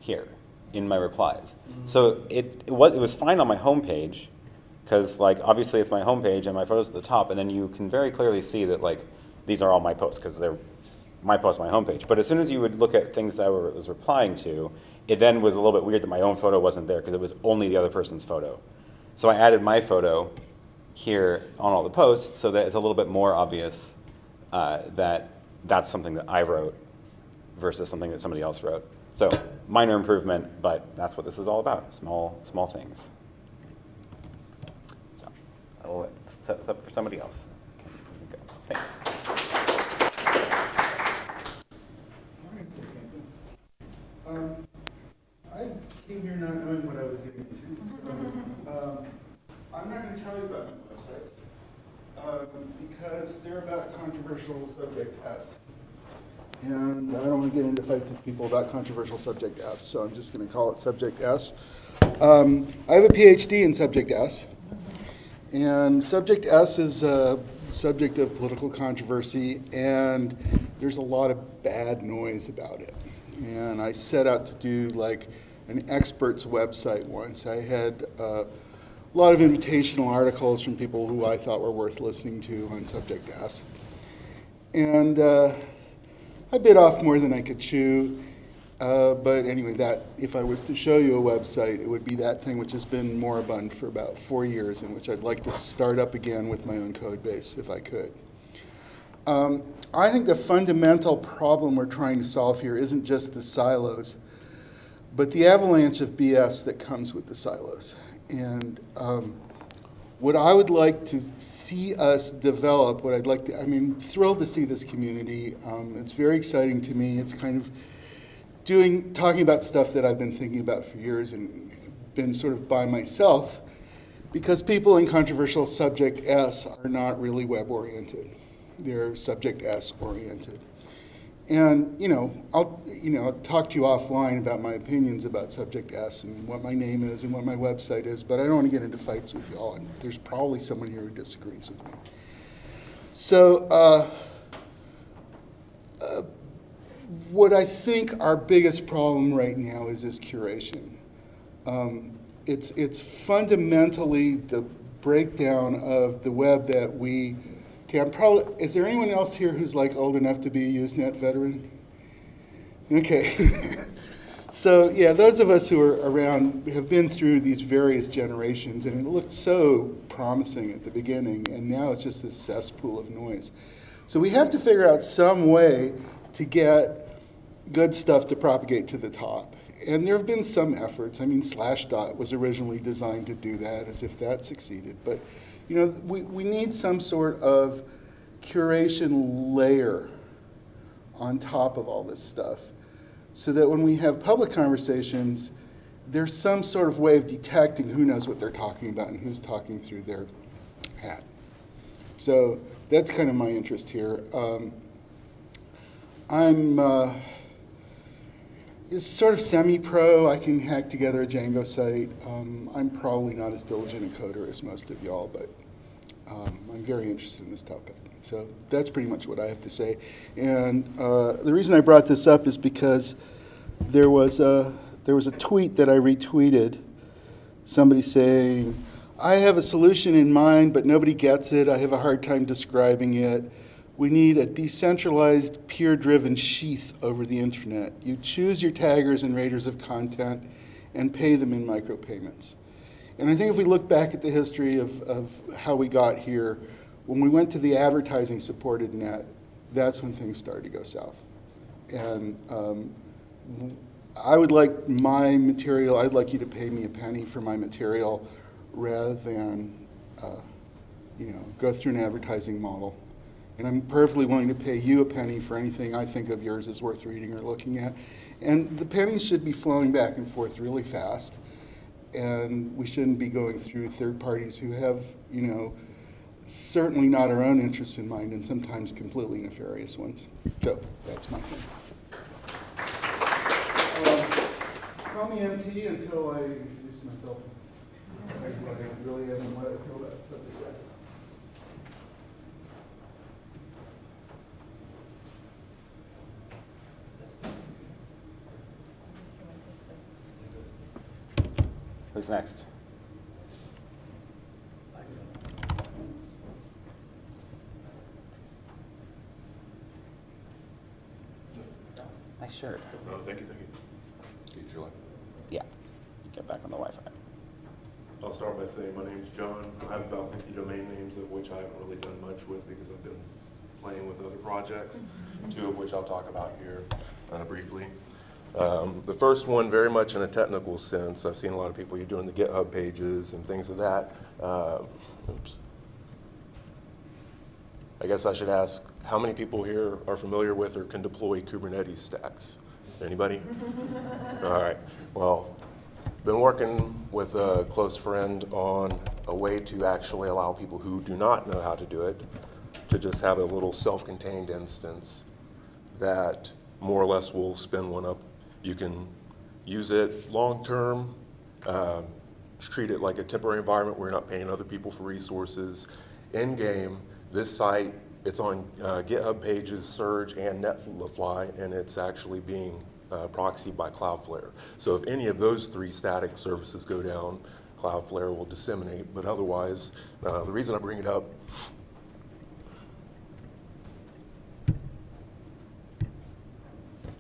here in my replies. So it was fine on my home page, because obviously it's my home page and my photos at the top, and then you can very clearly see that these are all my posts because they're my post on my homepage. But as soon as you would look at things I was replying to, it then was a little bit weird that my own photo wasn't there because it was only the other person's photo. So I added my photo here on all the posts so that it's a little bit more obvious that that's something that I wrote versus something that somebody else wrote. So minor improvement, but that's what this is all about, small things. So I'll set this up for somebody else. Okay, go. Thanks. I came here not knowing what I was getting into. So, I'm not going to tell you about my websites because they're about controversial subject S. And I don't want to get into fights with people about controversial subject S, so I'm just going to call it subject S. I have a PhD in subject S. And subject S is a subject of political controversy, and there's a lot of bad noise about it. And I set out to do like an expert's website once. I had a lot of invitational articles from people who I thought were worth listening to on subject S. And I bit off more than I could chew. But anyway, that if I was to show you a website, it would be that thing which has been moribund for about 4 years and which I'd like to start up again with my own code base if I could. I think the fundamental problem we're trying to solve here isn't just the silos, but the avalanche of BS that comes with the silos. And what I would like to see us develop, what I'd like to, thrilled to see this community. It's very exciting to me. It's kind of talking about stuff that I've been thinking about for years and been sort of by myself, because people in controversial subject S are not really web-oriented. They're subject S oriented. And, I'll talk to you offline about my opinions about subject S and what my name is and what my website is, but I don't want to get into fights with y'all, and there's probably someone here who disagrees with me. So, what I think our biggest problem right now is this curation. It's fundamentally the breakdown of the web that we can is there anyone else here who's like old enough to be a Usenet veteran? Okay. So yeah, those of us who are around have been through these various generations, and it looked so promising at the beginning, and now it's just this cesspool of noise. So we have to figure out some way to get good stuff to propagate to the top. And there have been some efforts. Slashdot was originally designed to do that, as if that succeeded. But we need some sort of curation layer on top of all this stuff so that when we have public conversations, there's some sort of way of detecting who knows what they're talking about and who's talking through their hat. So that's kind of my interest here. I'm sort of semi-pro. I can hack together a Django site. I'm probably not as diligent a coder as most of y'all, but I'm very interested in this topic. So that's pretty much what I have to say. And the reason I brought this up is because there was a tweet that I retweeted, somebody saying, I have a solution in mind, but nobody gets it. I have a hard time describing it. We need a decentralized, peer-driven sheath over the internet. You choose your taggers and raters of content and pay them in micropayments. And I think if we look back at the history of how we got here, when we went to the advertising-supported net, that's when things started to go south. And I would like my material, I'd like you to pay me a penny for my material rather than go through an advertising model. And I'm perfectly willing to pay you a penny for anything I think of yours is worth reading or looking at. And the pennies should be flowing back and forth really fast. And we shouldn't be going through third parties who have, certainly not our own interests in mind and sometimes completely nefarious ones. So that's my thing. Call me MT until I introduce myself. I really am what I feel about subject S. Who's next? I shared. Oh, thank you, thank you. Get your life. Yeah. Get back on the Wi-Fi. I'll start by saying my name's John. I have about 50 domain names, of which I haven't really done much with because I've been playing with other projects, 2 of which I'll talk about here briefly. The first one, very much in a technical sense. I've seen a lot of people doing the GitHub pages and things of that. Oops. I guess I should ask, how many people here are familiar with or can deploy Kubernetes stacks? Anybody? All right. Well, been working with a close friend on a way to actually allow people who do not know how to do it to just have a little self-contained instance that more or less will spin one up. You can use it long-term, treat it like a temporary environment where you're not paying other people for resources. In-game, this site, it's on GitHub pages, Surge, and Netlify, and it's actually being proxied by Cloudflare. So if any of those 3 static services go down, Cloudflare will disseminate, but otherwise, the reason I bring it up,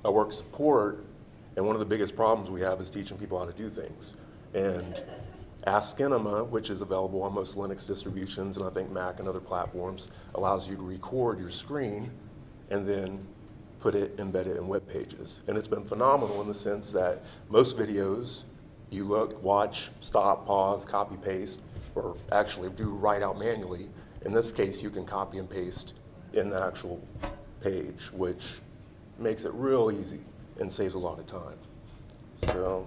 I work support, and one of the biggest problems we have is teaching people how to do things. And Ask Enema, which is available on most Linux distributions, and I think Mac and other platforms, allows you to record your screen and then put it, embed it in web pages. And it's been phenomenal in the sense that most videos, you look, watch, stop, pause, copy, paste, or actually do write out manually. In this case, you can copy and paste in the actual page, which makes it real easy and saves a lot of time. So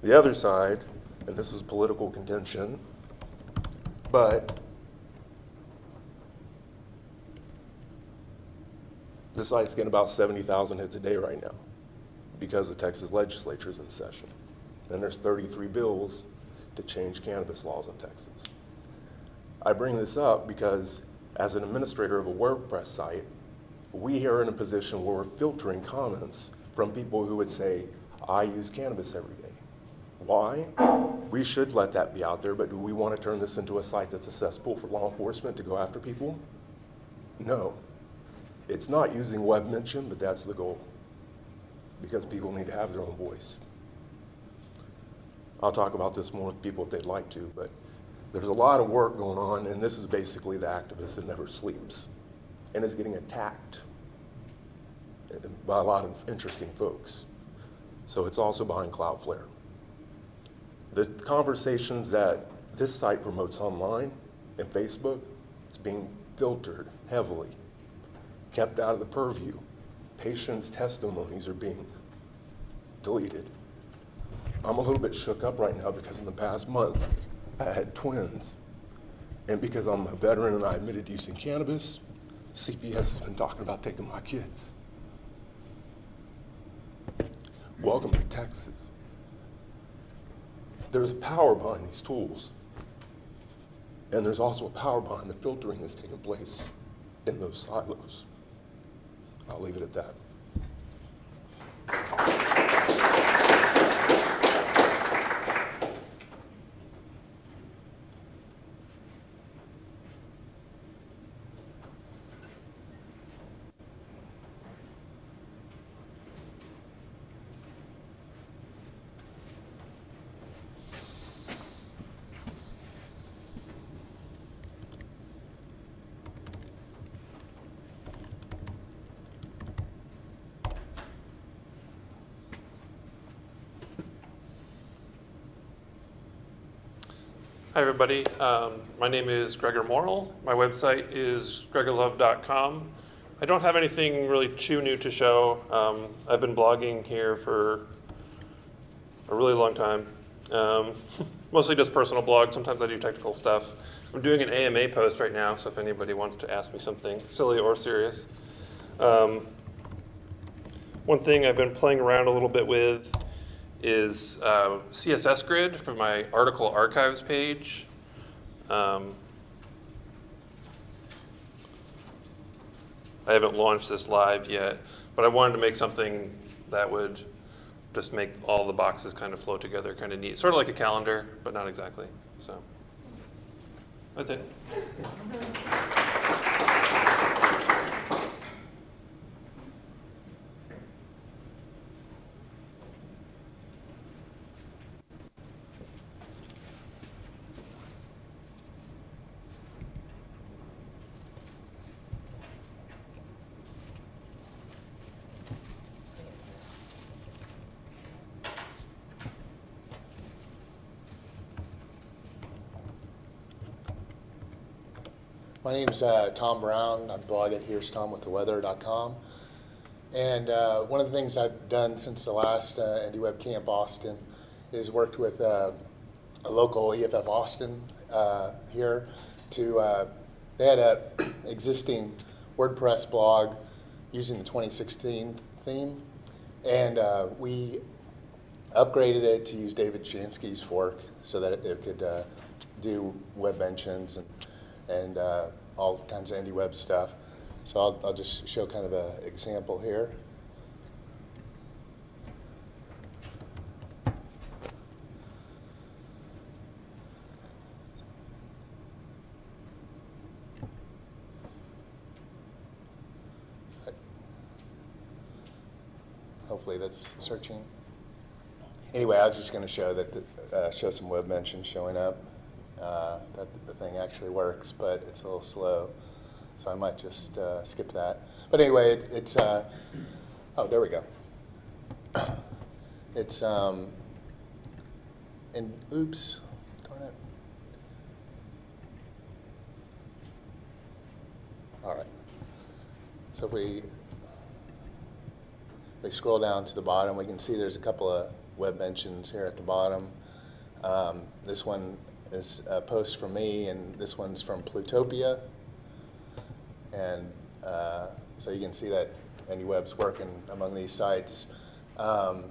the other side, and this is political contention, but the site's getting about 70,000 hits a day right now because the Texas legislature is in session. And there's 33 bills to change cannabis laws in Texas. I bring this up because as an administrator of a WordPress site, we are in a position where we're filtering comments from people who would say, I use cannabis every day. Why? We should let that be out there, but do we want to turn this into a site that's a cesspool for law enforcement to go after people? No. It's not using web mention, but that's the goal, because people need to have their own voice. I'll talk about this more with people if they'd like to, but there's a lot of work going on, and this is basically the activist that never sleeps and is getting attacked by a lot of interesting folks. So it's also behind Cloudflare. The conversations that this site promotes online and Facebook, it's being filtered heavily, kept out of the purview. Patients' testimonies are being deleted. I'm a little bit shook up right now because in the past month, I had twins. And because I'm a veteran and I admitted using cannabis, CPS has been talking about taking my kids. Welcome to Texas. There's a power behind these tools. And there's also a power behind the filtering that's taking place in those silos. I'll leave it at that. Hi, everybody. My name is Gregor Morrill. My website is gregorlove.com. I don't have anything really too new to show. I've been blogging here for a really long time. Mostly just personal blogs. Sometimes I do technical stuff. I'm doing an AMA post right now, so if anybody wants to ask me something silly or serious. One thing I've been playing around a little bit with is CSS Grid for my article archives page. I haven't launched this live yet, but I wanted to make something that would just make all the boxes kind of flow together, kind of neat. Sort of like a calendar, but not exactly. So that's it. My name's Tom Brown. I blog at here'stomwiththeweather.com. And one of the things I've done since the last IndieWebCamp Austin is worked with a local EFF Austin here to, they had a existing WordPress blog using the 2016 theme, and we upgraded it to use David Shansky's fork so that it could do web mentions and all kinds of IndieWeb stuff. So I'll just show kind of an example here. Hopefully that's searching. Anyway, I was just going to show that show some web mentions showing up. That the thing actually works, but it's a little slow. So I might just skip that. But anyway, it's oh, there we go. It's, and oops, darn it. All right. So if we scroll down to the bottom, we can see there's a couple of web mentions here at the bottom. This one is a post from me, and this one's from Plutopia. And so you can see that IndieWeb's working among these sites. And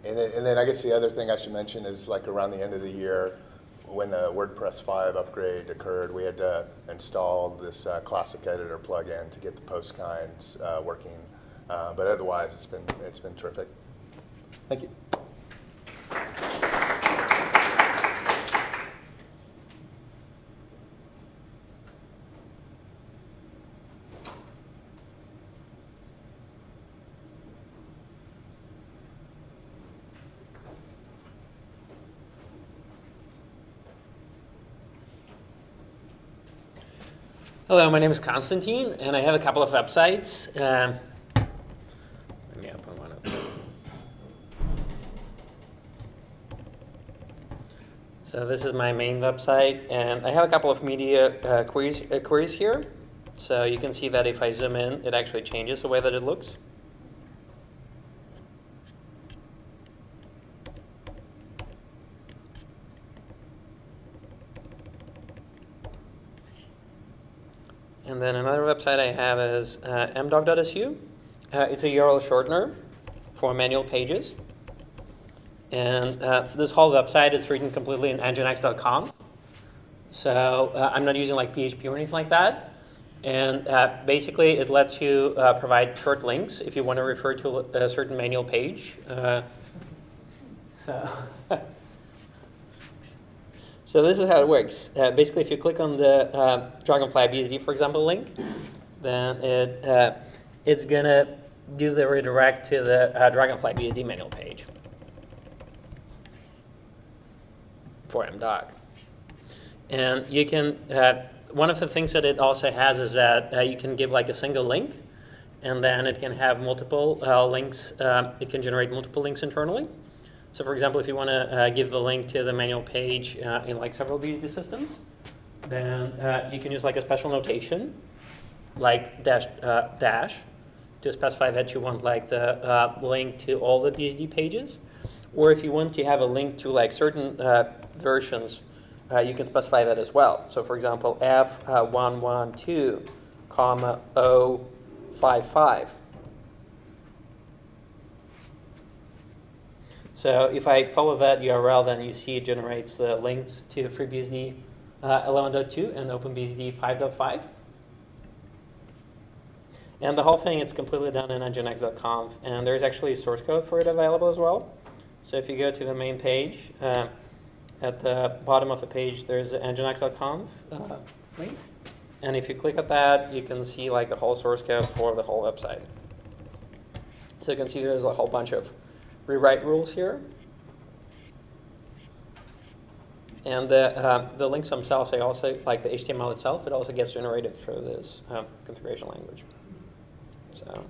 then I guess the other thing I should mention is, like, around the end of the year, when the WordPress 5 upgrade occurred, we had to install this classic editor plugin to get the post kinds working. But otherwise, it's been terrific. Thank you. Hello, my name is Konstantin, and I have a couple of websites. Let me open one of them. So this is my main website, and I have a couple of media queries here. So you can see that if I zoom in, it actually changes the way that it looks. And then another website I have is mdoc.su. It's a URL shortener for manual pages. And this whole website is written completely in nginx.conf. So I'm not using like PHP or anything like that. And basically, it lets you provide short links if you want to refer to a certain manual page. So this is how it works. Basically, if you click on the Dragonfly BSD, for example, link, then it's going to do the redirect to the Dragonfly BSD manual page for MDoc. And you can, one of the things that it also has is that you can give like a single link, and then it can have multiple links. It can generate multiple links internally. So for example, if you want to give the link to the manual page in like several BSD systems, then you can use like a special notation, like dash to specify that you want like the link to all the BSD pages. Or if you want to have a link to like certain versions, you can specify that as well. So for example, F112, 055. So if I follow that URL, then you see it generates links to FreeBSD 11.2 and OpenBSD 5.5. And the whole thing is completely done in nginx.conf. And there's actually source code for it available as well. So if you go to the main page, at the bottom of the page, there's the nginx.conf link. And if you click at that, you can see like the whole source code for the whole website. So you can see there's a whole bunch of rewrite rules here. And the links themselves, they also, like the HTML itself, it also gets generated through this configuration language. So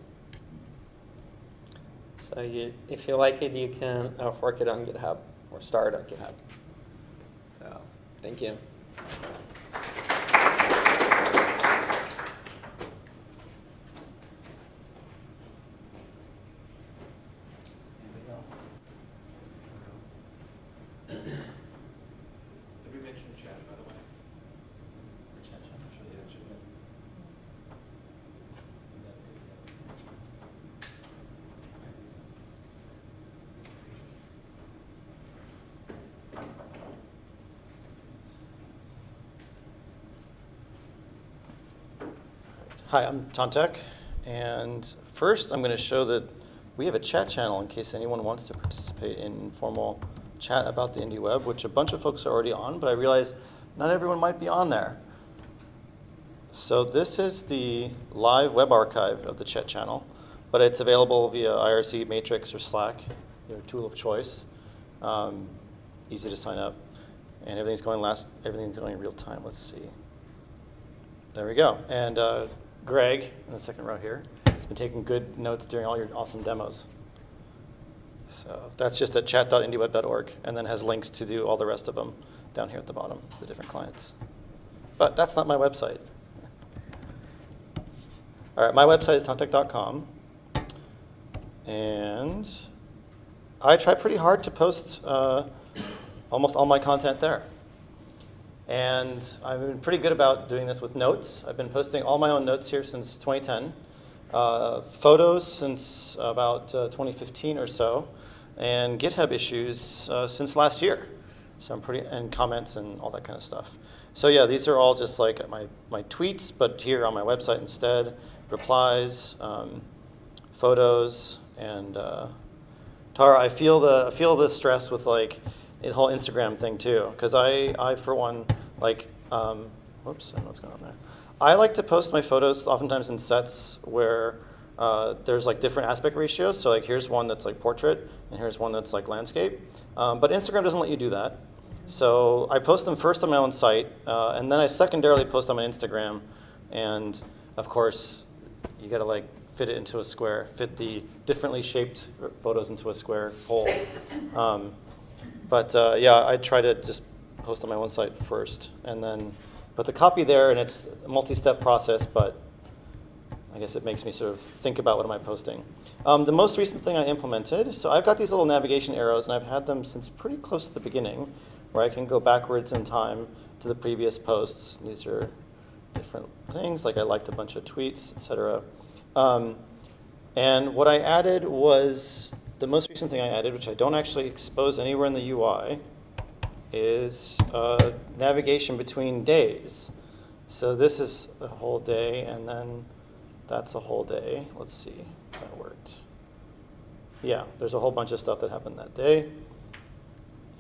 if you like it, you can fork it on GitHub or start on GitHub. So thank you. Hi, I'm Tontek, and first I'm going to show that we have a chat channel in case anyone wants to participate in informal chat about the indie web, which a bunch of folks are already on, but I realize not everyone might be on there. So this is the live web archive of the chat channel, but it's available via IRC, Matrix, or Slack, your tool of choice. Easy to sign up, and everything's going in real time. Let's see. There we go. And Greg, in the second row here, has been taking good notes during all your awesome demos. So that's just at chat.indieweb.org, and then has links to do all the rest of them down here at the bottom, the different clients. But that's not my website. All right, my website is tontek.com, and I try pretty hard to post almost all my content there. And I've been pretty good about doing this with notes. I've been posting all my own notes here since 2010, photos since about 2015 or so, and GitHub issues since last year. So I'm and comments and all that kind of stuff. So yeah, these are all just like my tweets, but here on my website instead, replies, photos, and Tara, I feel the stress with like the whole Instagram thing too, because I for one, like, whoops, I don't know what's going on there. I like to post my photos oftentimes in sets where there's like different aspect ratios. So like here's one that's like portrait, and here's one that's like landscape. But Instagram doesn't let you do that. So I post them first on my own site, and then I secondarily post on my Instagram. And of course, you gotta like fit it into a square, fit the differently shaped photos into a square hole. But yeah, I try to just post on my own site first, and then put the copy there, and it's a multi-step process, but I guess it makes me sort of think about what am I posting. The most recent thing I implemented, so I've got these little navigation arrows, and I've had them since pretty close to the beginning, where I can go backwards in time to the previous posts. These are different things, like I liked a bunch of tweets, etc. And what I added was, the most recent thing I added, which I don't actually expose anywhere in the UI, is navigation between days. So this is a whole day, and then that's a whole day. Let's see if that worked. Yeah, there's a whole bunch of stuff that happened that day.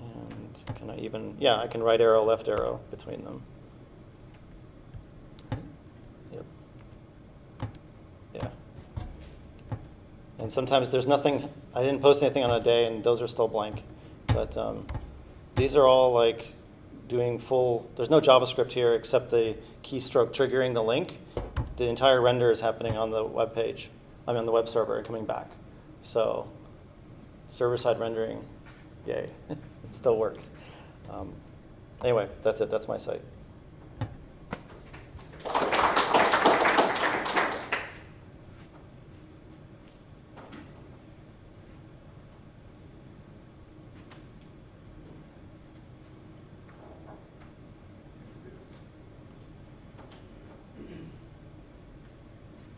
And can I even, yeah, I can right arrow, left arrow between them. Yep. Yeah. And sometimes there's nothing, I didn't post anything on a day, and those are still blank. But these are all like doing full, there's no JavaScript here except the keystroke triggering the link. The entire render is happening on the web page, on the web server and coming back. So server-side rendering, yay, it still works. Anyway, that's it, that's my site.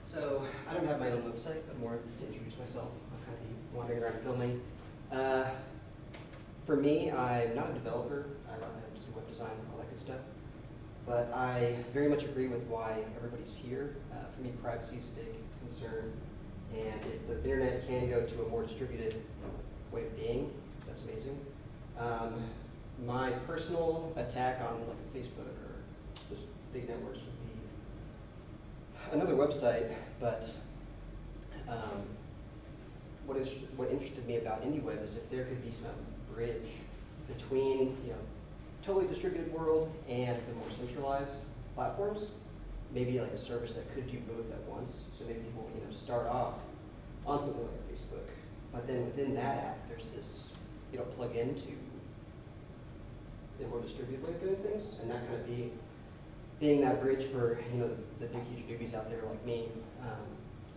So I don't have my own website, but more to introduce myself. I'll kind of be wandering around filming. For me, I'm not a developer. I just do web design, all that good stuff. But I very much agree with why everybody's here. For me, privacy is a big concern. And if the internet can go to a more distributed way of being, that's amazing. My personal attack on like Facebook or just big networks would be another website, but what interested me about IndieWeb is if there could be some bridge between totally distributed world and the more centralized platforms, maybe like a service that could do both at once. So maybe people start off on something like Facebook, but then within that app there's this plug into the more distributed way of doing things, and that kind of being that bridge for the big huge newbies out there like me.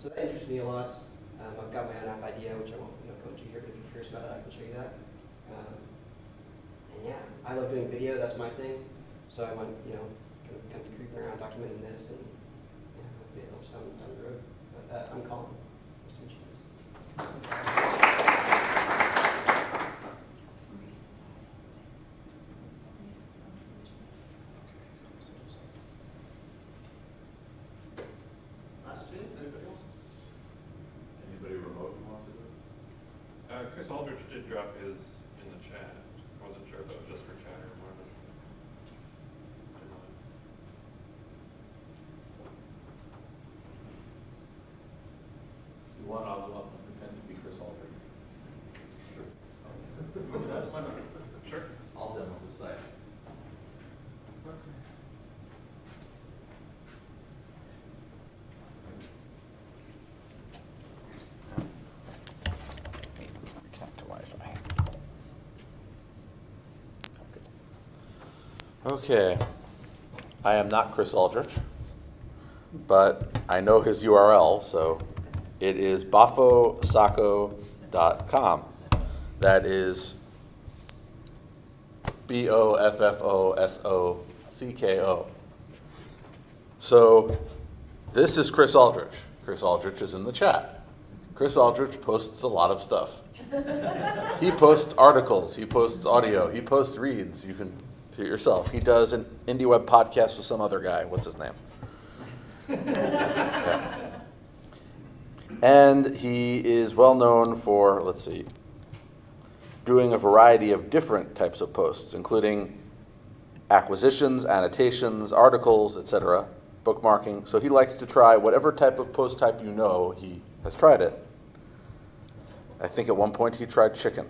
So that interests me a lot. I've got my own app idea, which I won't go into here, but if you're curious about it, I can show you that. And yeah, I love doing video. That's my thing. So I want kind of be creeping around documenting this, and hopefully it helps down the road. But I'm Colin. Nice to meet you guys. Chris Aldrich did drop his in the chat. I wasn't sure if it was just for chat or more. You want, I'll pretend to be Chris Aldrich. Sure. Sure. I'll demo the site. Connect to Wi-Fi. Okay. I am not Chris Aldrich, but I know his URL, so it is baffosaco.com. That is BOFFOSOCKO. So this is Chris Aldrich. Chris Aldrich is in the chat. Chris Aldrich posts a lot of stuff. He posts articles, he posts audio, he posts reads. You can do it yourself. He does an IndieWeb podcast with some other guy. What's his name? Yeah. And he is well known for, let's see, doing a variety of different types of posts, including acquisitions, annotations, articles, etc., bookmarking. So he likes to try whatever type of post type you know, he has tried it. I think at one point he tried chicken.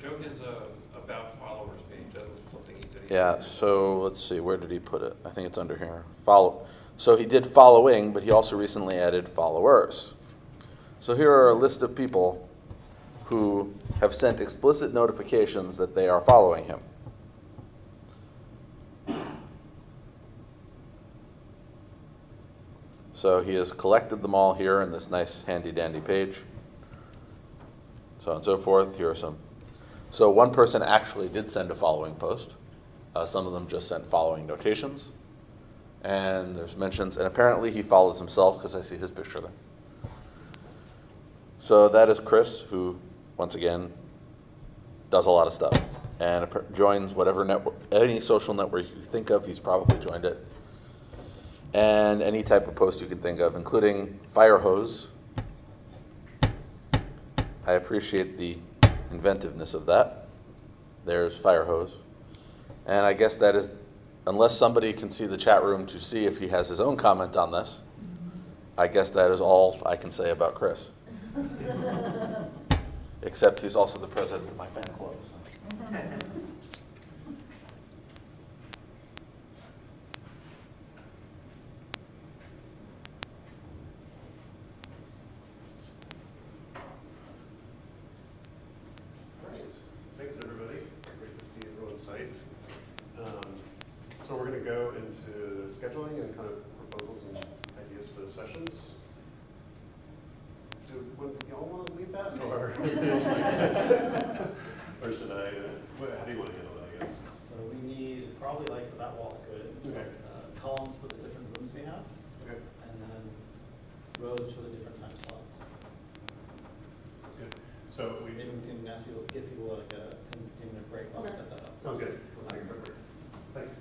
Show his about followers page. That was something he said. Yeah, so let's see, where did he put it? I think it's under here. Follow. So he did following, but he also recently added followers. So here are a list of people who have sent explicit notifications that they are following him. So he has collected them all here in this nice handy-dandy page. So on and so forth. Here are some. So one person actually did send a following post. Some of them just sent following notations. And there's mentions, and apparently he follows himself because I see his picture there. So that is Chris, who, once again, does a lot of stuff and joins whatever network, any social network you think of, he's probably joined it. And any type of post you can think of, including Firehose. I appreciate the inventiveness of that. There's Firehose. And I guess that is, unless somebody can see the chat room to see if he has his own comment on this, I guess that is all I can say about Chris. Except he's also the president of my fan club. So. Thanks, everybody. Great to see everyone's site. So we're going to go into scheduling and kind of proposals and ideas for the sessions. Would y'all want to lead that, or, or should I? How do you want to handle that? I guess. So we need probably like that wall's good. Okay. Columns for the different rooms we have. Okay. And then rows for the different time slots. Sounds good. So maybe we can ask you to give people like a 10-minute break while we set that up. Sounds good. Perfect. Thanks.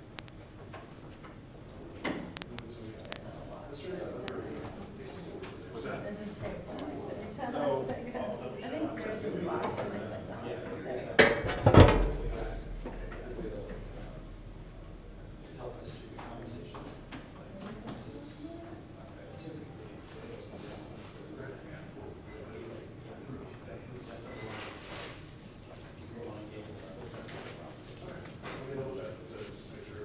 What's that? No. I think yours is locked on my side. Let me double check to just make sure.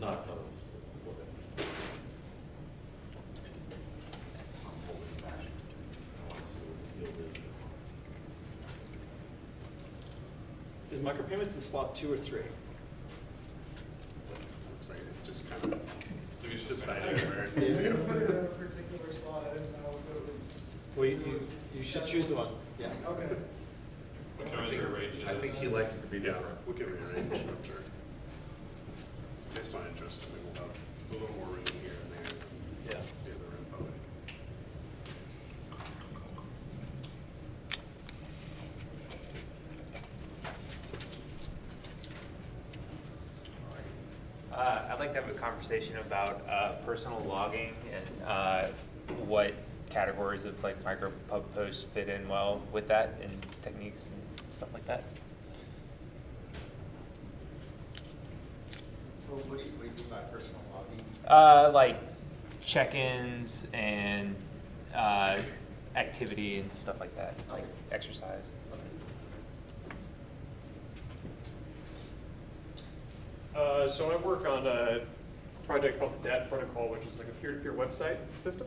Not those. Is micropayments in slot 2 or 3? Looks like it just kind of decided where it Yeah. needs to go. Put it in a particular slot, I didn't know if it was. Well, you should choose one. Yeah. Okay. I think he likes to be Yeah, different. we can rearrange after. Based on interest, we will have a little more room here and there than Yeah. the other info. I'd like to have a conversation about personal logging and what categories of like micro pub posts fit in well with that and techniques and stuff like that. Well, what do you mean by personal logging? Like check-ins and activity and stuff like that, like exercise. So I work on a project called the DAT protocol, which is like a peer-to-peer website system.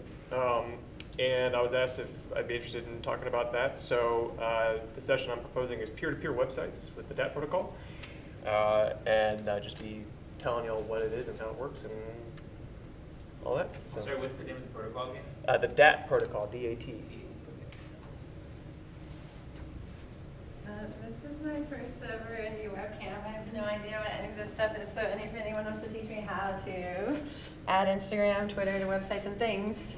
And I was asked if I'd be interested in talking about that. So the session I'm proposing is peer-to-peer websites with the DAT protocol. And just be telling you all what it is and how it works and all that. So, Sorry, what's the name of the protocol again? the DAT protocol, D-A-T. This is my first ever IndieWebCamp. I have no idea what any of this stuff is, so if anyone wants to teach me how to add Instagram, Twitter to websites and things.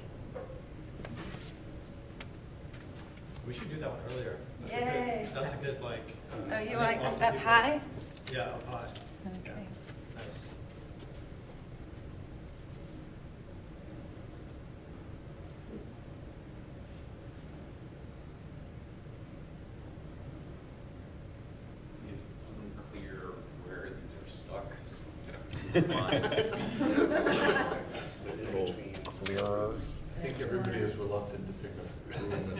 We should do that one earlier. Yay. That's a good like. Oh, I you think like lots of up people- high? Yeah, up high. Okay. Yeah. Nice. It's unclear where these are stuck. Little clear I think everybody is reluctant to pick a room and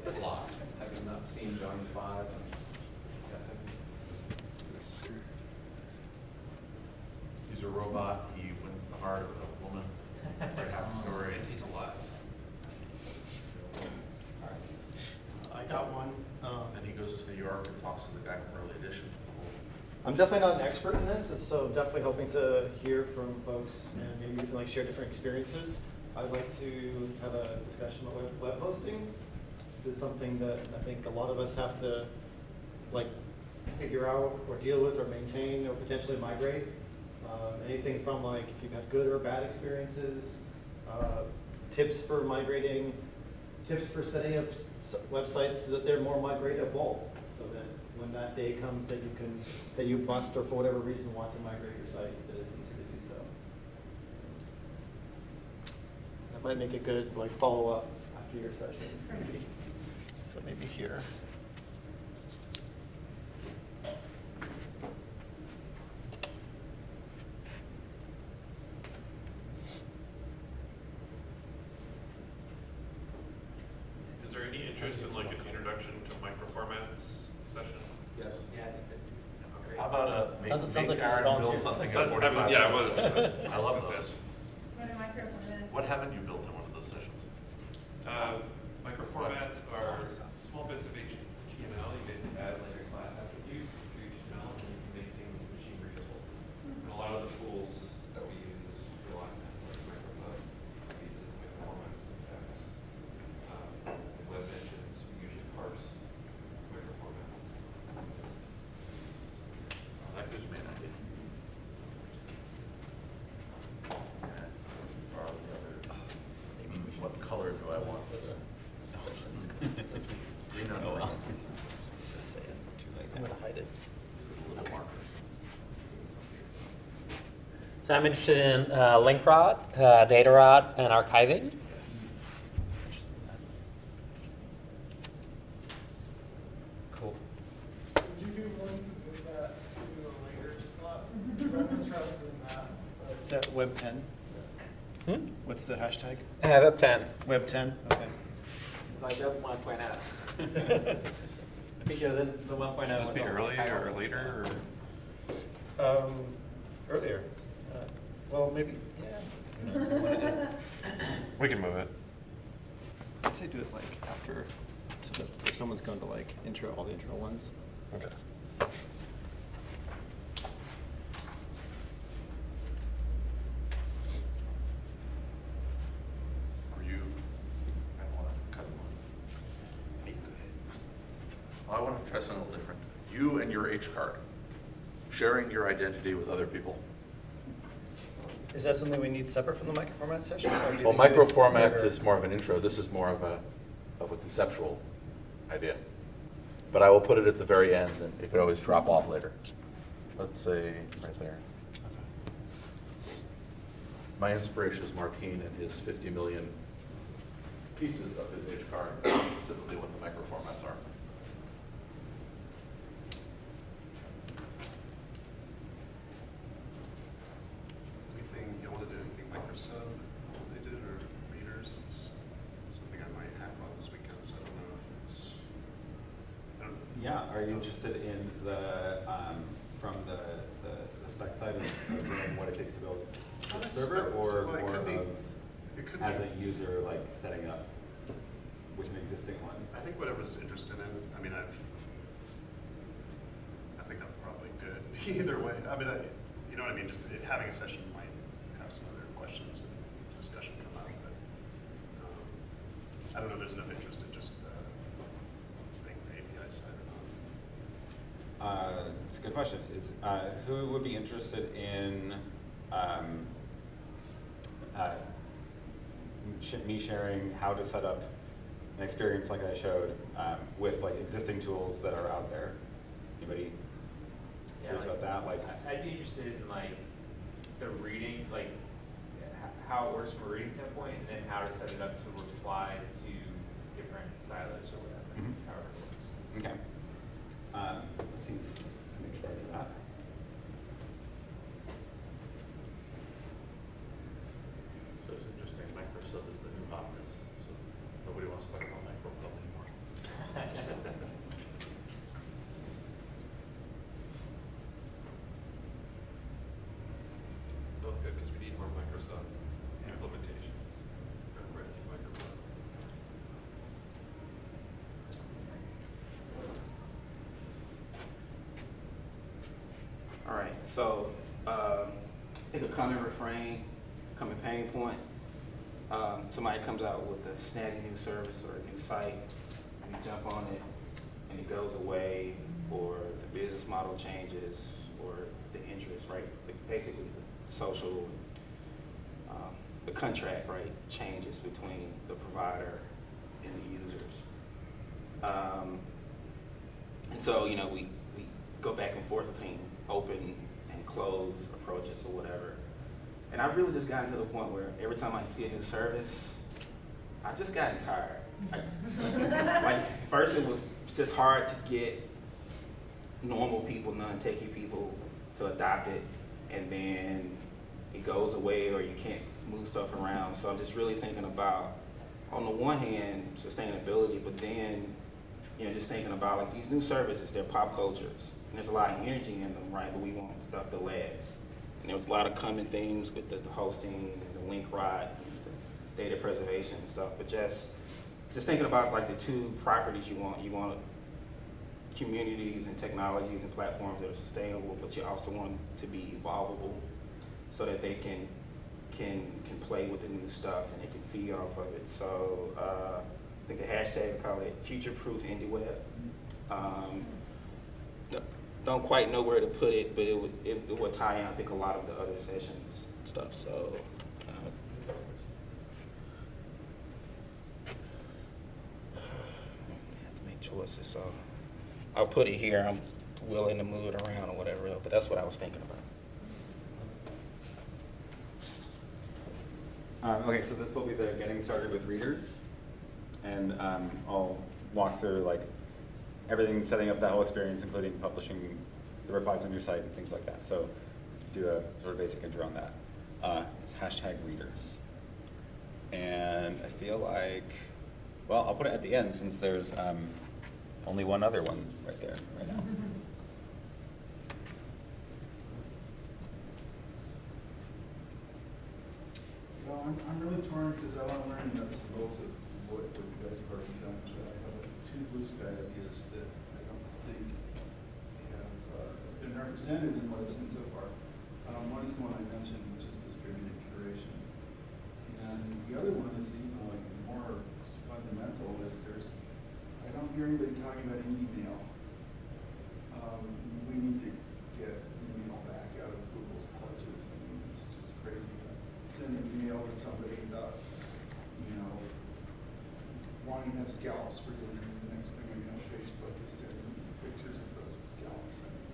it's locked. Having not seen Johnny 5, I'm just guessing. He's a robot. He wins the heart of a woman. For half the story, and he's alive. I got one. And he goes to New York and talks to the guy from Early Edition. I'm definitely not an expert in this, so I'm definitely hoping to hear from folks and maybe we can like share different experiences. I'd like to have a discussion about web hosting. This is something that I think a lot of us have to like figure out or deal with or maintain or potentially migrate. Anything from like if you've had good or bad experiences, tips for migrating, tips for setting up websites so that they're more migratable, so that when that day comes that you must or for whatever reason want to migrate your site, that it's easy to do so. That might make a good like follow up after your session. Maybe. So maybe here. Is there any interest in like an introduction to microformats session? Yes. Yeah, I think that'd be great. How about Sounds make like you Aaron volunteer. build something But, in 45 yeah, it minutes? was. I love those. What are microformats? What haven't you built in one of those sessions? Microformats are small bits of HTML. You basically add like a class attribute to HTML and you can make things machine readable. And a lot of the tools that we use rely on that, like micropub, pieces of microformats, syntax, web mentions. We usually parse microformats. That gives me an idea. Borrow the other. What color do I want for the sessions? Green or orange? Just say it. I'm gonna hide it. Little markers. So I'm interested in link rot, data rot, and archiving. Cool. Would you be willing to move that to a later slot? Because I'm interested in that. Is that Web 10? What's the hashtag? Web 10. Web 10. Okay. Like Web 1.0. I think it was in the 1.0. Should this be earlier or later? Or? Earlier. Well, maybe, yeah. You know, do you want to do it? We can move it. I'd say do it like after, so that if someone's going to like intro all the intro ones. Okay. Are you, I don't want to cut them off. Hey, go ahead. Well, I want to try something a little different. You and your H card, sharing your identity with other people. Is that something we need separate from the microformat session? Or do you Well, think you would microformats better- is more of an intro. This is more of a conceptual idea. But I will put it at the very end, and it could always drop off later. Let's say right there. My inspiration is Martine and his 50 million pieces of his H card, specifically what the microformats are. Anything, you want to do anything microsub related or readers? It's something I might hack on this weekend, so I don't know if it's, I don't know. Yeah, are you interested in the, from the spec side of learning what it takes to build a server, or So it more could be- of it could as be- a user, like setting up with an existing one? I think whatever's interested in, I mean, I think I'm probably good either way. I mean, you know what I mean? Just having a session might have some other questions and discussion come up, but I don't know if there's enough interest in just I think the API side or not. It's a good question. Who would be interested in me sharing how to set up an experience like I showed with like existing tools that are out there? Anybody curious about that? Like, I'd be interested in like the reading, like how it works from a reading standpoint, and then how to set it up to reply to different silos or whatever, however it works. okay. That seems an exciting that. So it's interesting, microsub is the new hotness, so nobody wants to talk about micropub anymore. That's good, because we need more Microsoft implementations. Got ready to micropub. All right, so I think a common refrain, common pain point, somebody comes out with a snazzy new service or a new site, and you jump on it, and it goes away, or the business model changes, or the interest, right? Basically, the social, the contract, right, changes between the provider and the users. And so, you know, we go back and forth between open and closed approaches or whatever. And I've really just gotten to the point where every time I see a new service, I've just gotten tired. Like first it was just hard to get normal people, non-techie people to adopt it, and then it goes away or you can't move stuff around. So I'm just really thinking about, on the one hand, sustainability, but then, you know, just thinking about like these new services, they're pop cultures. And there's a lot of energy in them, right? But we want stuff to last. And there was a lot of common themes with the hosting and the link rot and the data preservation and stuff. But just thinking about like the two properties you want. You want communities and technologies and platforms that are sustainable, but you also want them to be evolvable so that they can play with the new stuff and they can feed off of it. So I think the hashtag, I call it future-proof IndieWeb. Don't quite know where to put it, but it would tie in, I think, a lot of the other sessions and stuff. So I have to make choices. So I'll put it here. I'm willing to move it around or whatever, but that's what I was thinking about. Okay, so this will be the getting started with readers, and I'll walk through like everything, setting up that whole experience, including publishing the replies on your site and things like that. So do a sort of basic intro on that. It's hashtag readers. And I feel like, well, I'll put it at the end since there's only one other one right there right now. I'm really torn because I want to learn the nuts and bolts of what you guys have already done. But I have two blue sky ideas that I don't think have been represented in what I've seen so far. One is the one I mentioned, which is distributed curation. And the other one is even like more fundamental is I don't hear anybody talking about email. We need to get email back out of Google's clutches. I mean, it's just crazy to send an email to somebody about, wanting to have scallops for dinner. The next thing I know, Facebook is sending pictures of frozen scallops. I mean,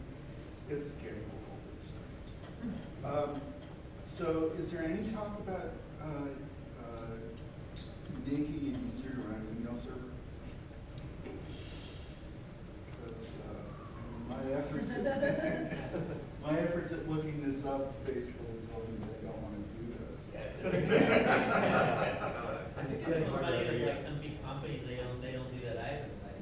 it's getting a little bit strange. So is there any talk about making it easier to run an email server? Because my efforts at looking this up basically told me that I don't want to do this. It's getting funny that like some big companies they don't do that either. Like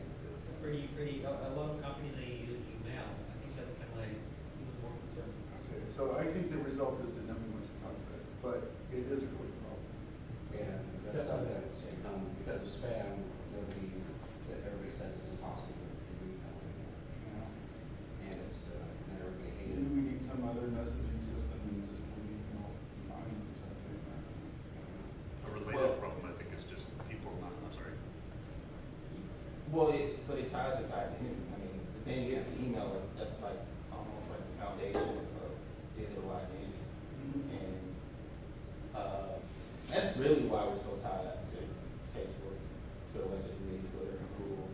a lot of companies they use email. I think that's kind of like even more concerning. Okay, so I think the result is that nobody wants to talk about it, but it is really a problem. Yeah, that's something that's become, because of spam, everybody says it's impossible to do email anymore. And it's, and everybody hates it. Maybe we need some other messaging system and just leave email behind or something. A related problem, I think, is just people not, I'm sorry. Well, but it ties in. I mean, the thing is, the email that's like almost like the foundation of digital identity, and that's really why we're so tied to Facebook, to a lesser degree Twitter and Google,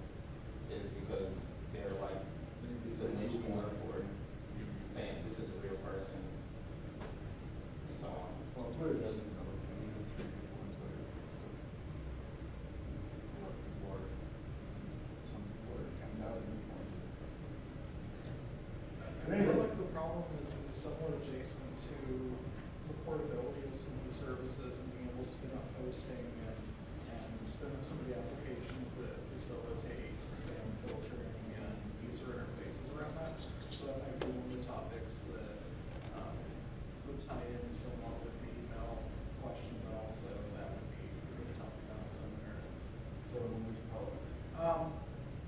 is because they're like the linchpin for saying this is a real person, and so on. Well, Twitter doesn't know. I mean, there's 3 people on Twitter. So, some people are 10,000 people on Twitter. I feel like the problem is somewhat adjacent to the portability of some of the services and being able to spin up hosting and spin up some of the applications that facilitate spam filtering and user interfaces around that. So that might be one of the topics that would tie in somewhat with the email question, but also that would be a good topic on its own merits. So what would you call it?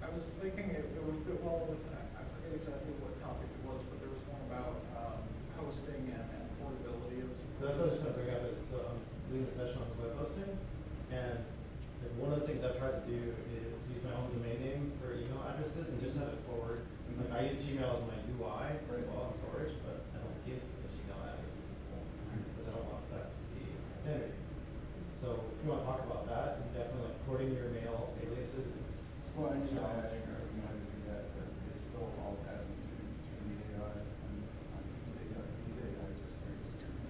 I was thinking it would fit well with, I forget exactly what topic it was, but there was one about hosting and portability of some. So that's what I was going to bring up is doing a session on web hosting. And one of the things I've tried to do is use my own domain name for email addresses and just have it forward. Like I use Gmail as my UI as well as storage, but I don't give the Gmail address to people because I don't want that to be identity. So if you want to talk about that, definitely like porting your mail aliases is. Well, I know how to do that, but it's still all passing through the AI. And these AIs are very scary.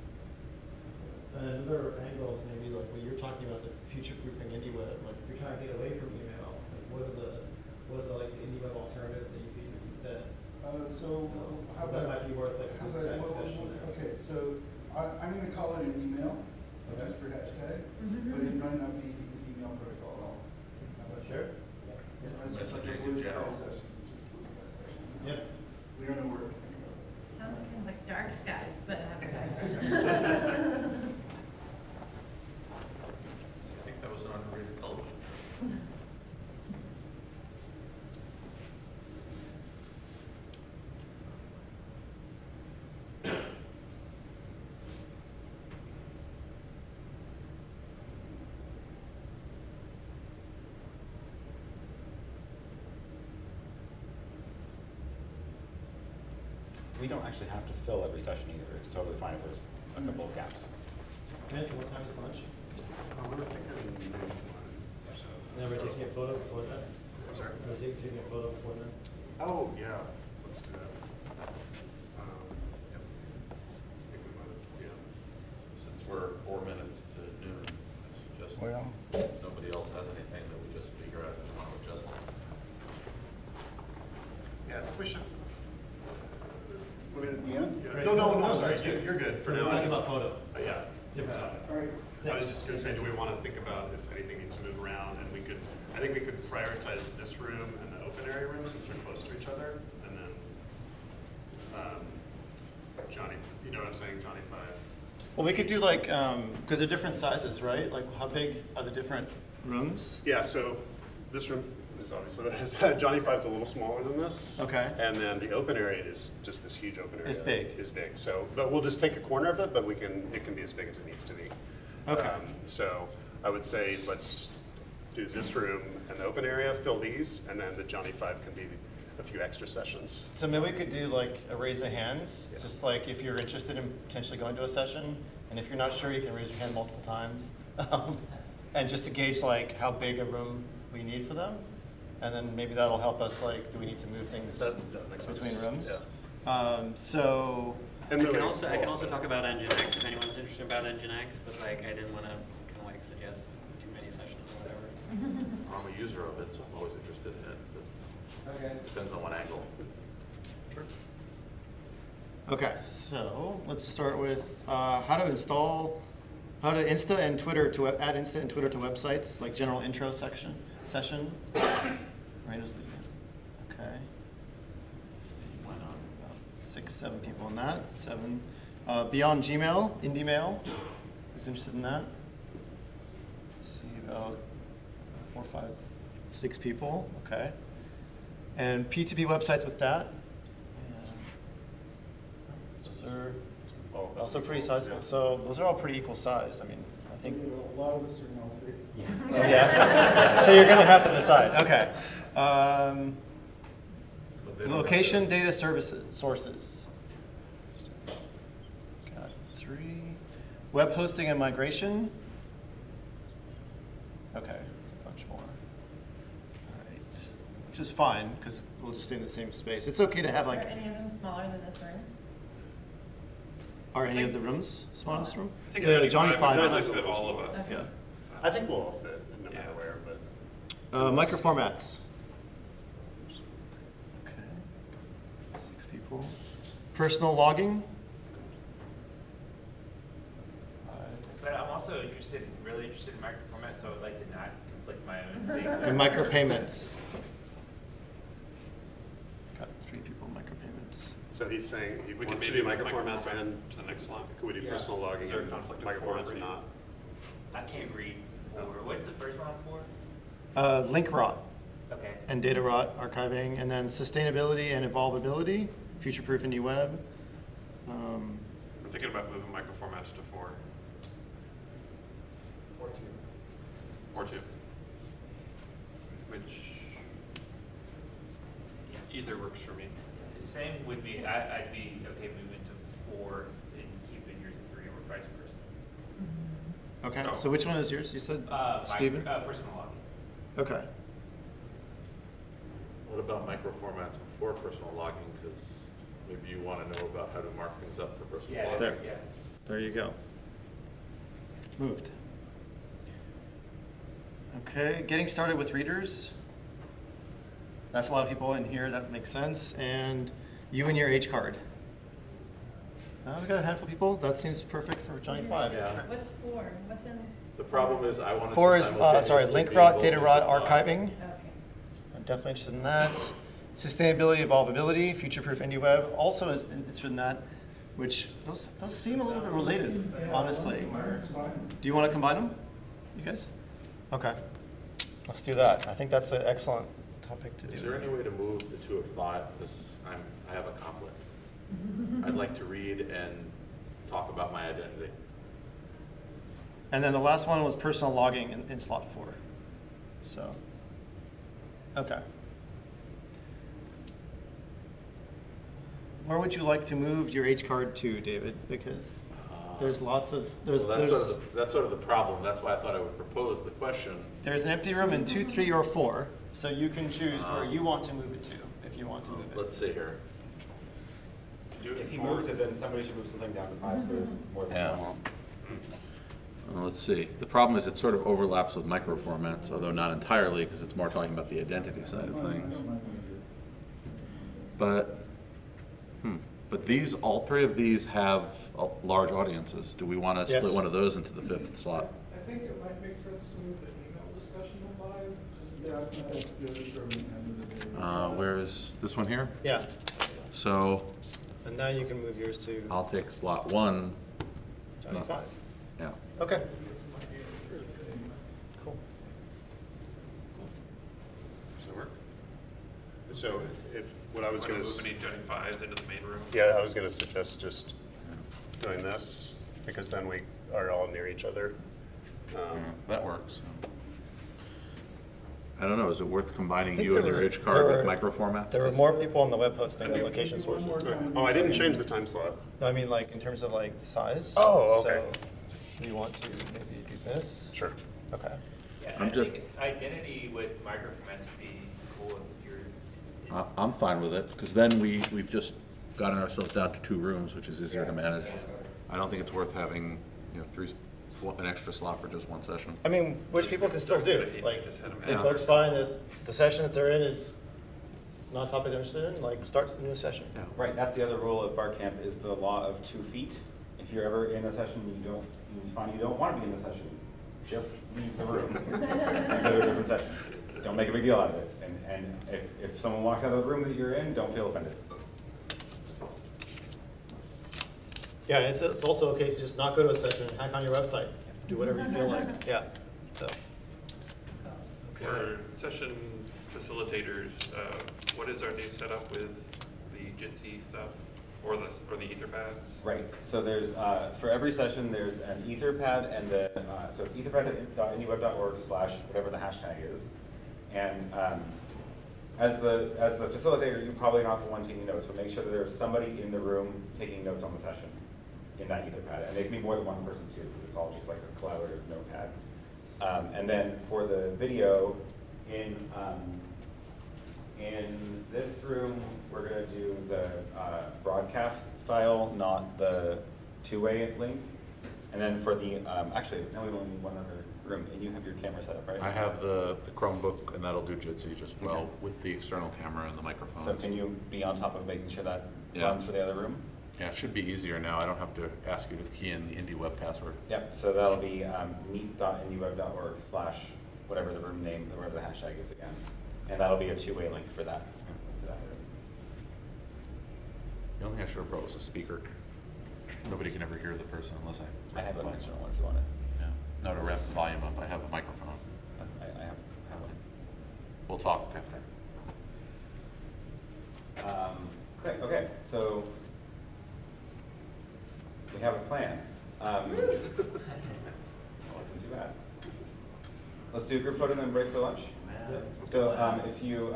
And another angle is maybe like what you're talking about, the future-proofing IndieWeb. Like if you're trying to get away from email, like what are the like the IndieWeb alternatives that you could use instead? So how that about, might be worth like a blue sky discussion there. okay, so I'm going to call it an email, just for hashtag, but it might not be an email protocol at all. How about Sure. that? It's just like a blue sky session. Yep. We don't know where it's going to go. Sounds kind of like dark skies, but I think that was an underrated television. We don't actually have to fill every session either. It's totally fine if there's a couple of gaps. What time is lunch? We were thinking maybe 1 or so. And we're taking a photo before that? I'm sorry? We're taking a photo before that? Oh, yeah. Let's do that. Yep. I think we might have, yeah. Since we're 4 minutes to noon, I suggest nobody else has anything that we just figure out if we want to adjust it. Yeah, we should. Put it at the end? Yeah. No, sorry. You're good. For now, We're talking about photo. Yeah. All right. I was just going to say, do we want to think about if anything needs to move around? And I think we could prioritize this room and the open area room since they're close to each other. And then Johnny, you know what I'm saying, Johnny 5. Well, we could do like, because they're different sizes, right? Like how big are the different rooms? Yeah, so this room is obviously, Johnny Five's a little smaller than this. Okay. And then the open area is just this huge open area. It's big. Is big. So, but we'll just take a corner of it, but it can be as big as it needs to be. Okay. So I would say let's do this room and the open area, fill these, and then the Johnny Five can be a few extra sessions. So maybe we could do like a raise of hands, just like if you're interested in potentially going to a session, and if you're not sure, you can raise your hand multiple times. And just to gauge like how big a room we need for them. And then maybe that'll help us, like, do we need to move things between rooms? Yeah. So. I can also talk about Nginx if anyone's interested about Nginx, but like I didn't want to kind of like suggest too many sessions or whatever. I'm a user of it, so I'm always interested in it. But Okay. Depends on what angle. Okay, so let's start with how to add Insta and Twitter to websites, like general intro session. Raina's leaving. Okay. Let's see, why not? About 6, 7 people in that. 7. Beyond Gmail, IndieMail. Who's interested in that? Let's see, about 4, 5, 6 people. Okay. And P2P websites with that. Those are also pretty sizable. So those are all pretty equal size. I mean, I think. A lot of us are in all three. Yeah. Oh, yeah. So you're going to have to decide. Okay. Location data sources. Got 3. Web hosting and migration. Okay, that's a bunch more. All right, which is fine because we'll just stay in the same space. It's okay to have like. Are any of them smaller than this room? Are any of the rooms smaller in this room? I think The Johnny Five. I'd like to fit all of us. Yeah. I think we'll all fit no matter where, but. Micro formats. Okay. 6 people. Personal logging. But I'm also really interested in micro format, so I'd like to not conflict my own thing. And micro payments. Got 3 people in micro payments. So he's saying he We wants could to do maybe micro formats and to the next slide. could we do personal logging Is there a and conflict of micro formats and not? I can't read forward. What's the first one for? Link rot. Okay. And data rot archiving, and then sustainability and evolvability, future-proof IndieWeb. We're thinking about moving micro formats to 4. Or 2. Which either works for me. Same would be, I'd be okay moving to 4 and keeping yours at 3 or vice versa. Okay, Oh. so which one is yours? You said Stephen? Personal logging. Okay. What about micro formats before personal logging? Because maybe you want to know about how to mark things up for personal logging. There. There you go. Moved. Okay, getting started with readers. That's a lot of people in here. That makes sense. And you and your H card. We've got a handful of people. That seems perfect for Johnny Five. Yeah. What's 4? What's in? The problem is I want 4 is simultaneously link be rot, able data to rot, define. archiving. Okay. I'm definitely interested in that. Sustainability, evolvability, future-proof IndieWeb. Also is interested in that, which those seem a little bit related, honestly. Do you want to combine them, you guys? Okay, let's do that. I think that's an excellent topic to do. Is there any way to move the 2 at 5? Because I have a conflict. I'd like to read and talk about my identity. And then the last one was personal logging in slot 4. So, okay. Where would you like to move your H card to, David? Because there's lots of Well, that's sort of the problem. That's why I thought I would propose the question. There's an empty room in 2, 3, or 4, so you can choose where you want to move it to, if you want to move it. Let's see here. If he moves it, then somebody should move something down to 5, so there's more than one. Let's see. The problem is it sort of overlaps with micro formats, although not entirely, because it's more talking about the identity side of things. But these, all 3 of these have large audiences. Do we want to split one of those into the 5th slot? I think it might make sense to move the email discussion to 5. That's good from the end of the day. Where is this one here? Yeah. So. And now you can move yours to. I'll take slot 1. 25. Yeah. Okay. Cool. Does that work? So if what I was going to move any 25s into the main room. Yeah, I was going to suggest just doing this because then we are all near each other. That works. I don't know, is it worth combining I think you and there your were- H there card with were- micro formats? There were more people on the web hosting than location sources. Oh, I didn't change the time slot. No, I mean like in terms of like size. Oh, okay. So you want to maybe do this? Sure. Okay. Yeah, I'm I just- think identity with microformats would be cool if you're. I'm fine with it, because then we've just gotten ourselves down to 2 rooms, which is easier to manage. I don't think it's worth having, an extra slot for just one session. I mean, which people can still do. Like, if Yeah. folks find that the session that they're in is not a topic they're interested in, like start a new session. Right, that's the other rule of BarCamp is the law of 2 feet. If you're ever in a session you find you don't want to be in the session, just leave the room and go to a different session. Don't make a big deal out of it. And if someone walks out of the room that you're in, don't feel offended. Yeah, it's also okay to just not go to a session and hack on your website. Do whatever you feel like. Yeah. So. For session facilitators, what is our new setup with the Jitsi stuff or the Etherpads? Right. So there's for every session there's an Etherpad and so it's etherpad.indieweb.org/whatever the hashtag is, and as the facilitator, you're probably not the one taking notes, but make sure that there's somebody in the room taking notes on the session in that Etherpad, and they can be more than one person too, because it's all just like a collaborative notepad. And then for the video, in this room, we're going to do the broadcast style, not the 2-way link. And then for the, actually, now we only need one other room, and you have your camera set up, right? I have the Chromebook, and that'll do Jitsi just well with the external camera and the microphone. So can you be on top of making sure that Yeah. runs for the other room? Yeah, it should be easier now. I don't have to ask you to key in the IndieWeb password. Yep, so that'll be meet.indieweb.org/whatever the room name, whatever the hashtag is again. And that'll be a 2-way link for that. Room. The only thing I should have brought was a speaker. Nobody can ever hear the person unless I have an external one if you want it. Yeah. No, to ramp the volume up, I have a microphone. I have one. We'll talk after. Great, okay, so we have a plan. That wasn't too bad. Let's do a group photo and then break for lunch. So if you,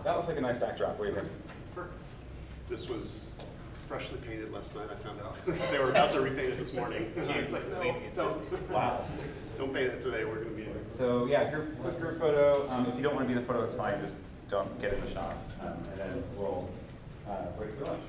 that looks like a nice backdrop. What do you think? This was freshly painted last night, I found out. They were about to repaint it this morning. I was like, no, don't. Wow. Don't paint it today, we're going to be in it. So yeah, group photo. If you don't want to be in the photo, it's fine. Just don't get in the shot. And then we'll break for lunch.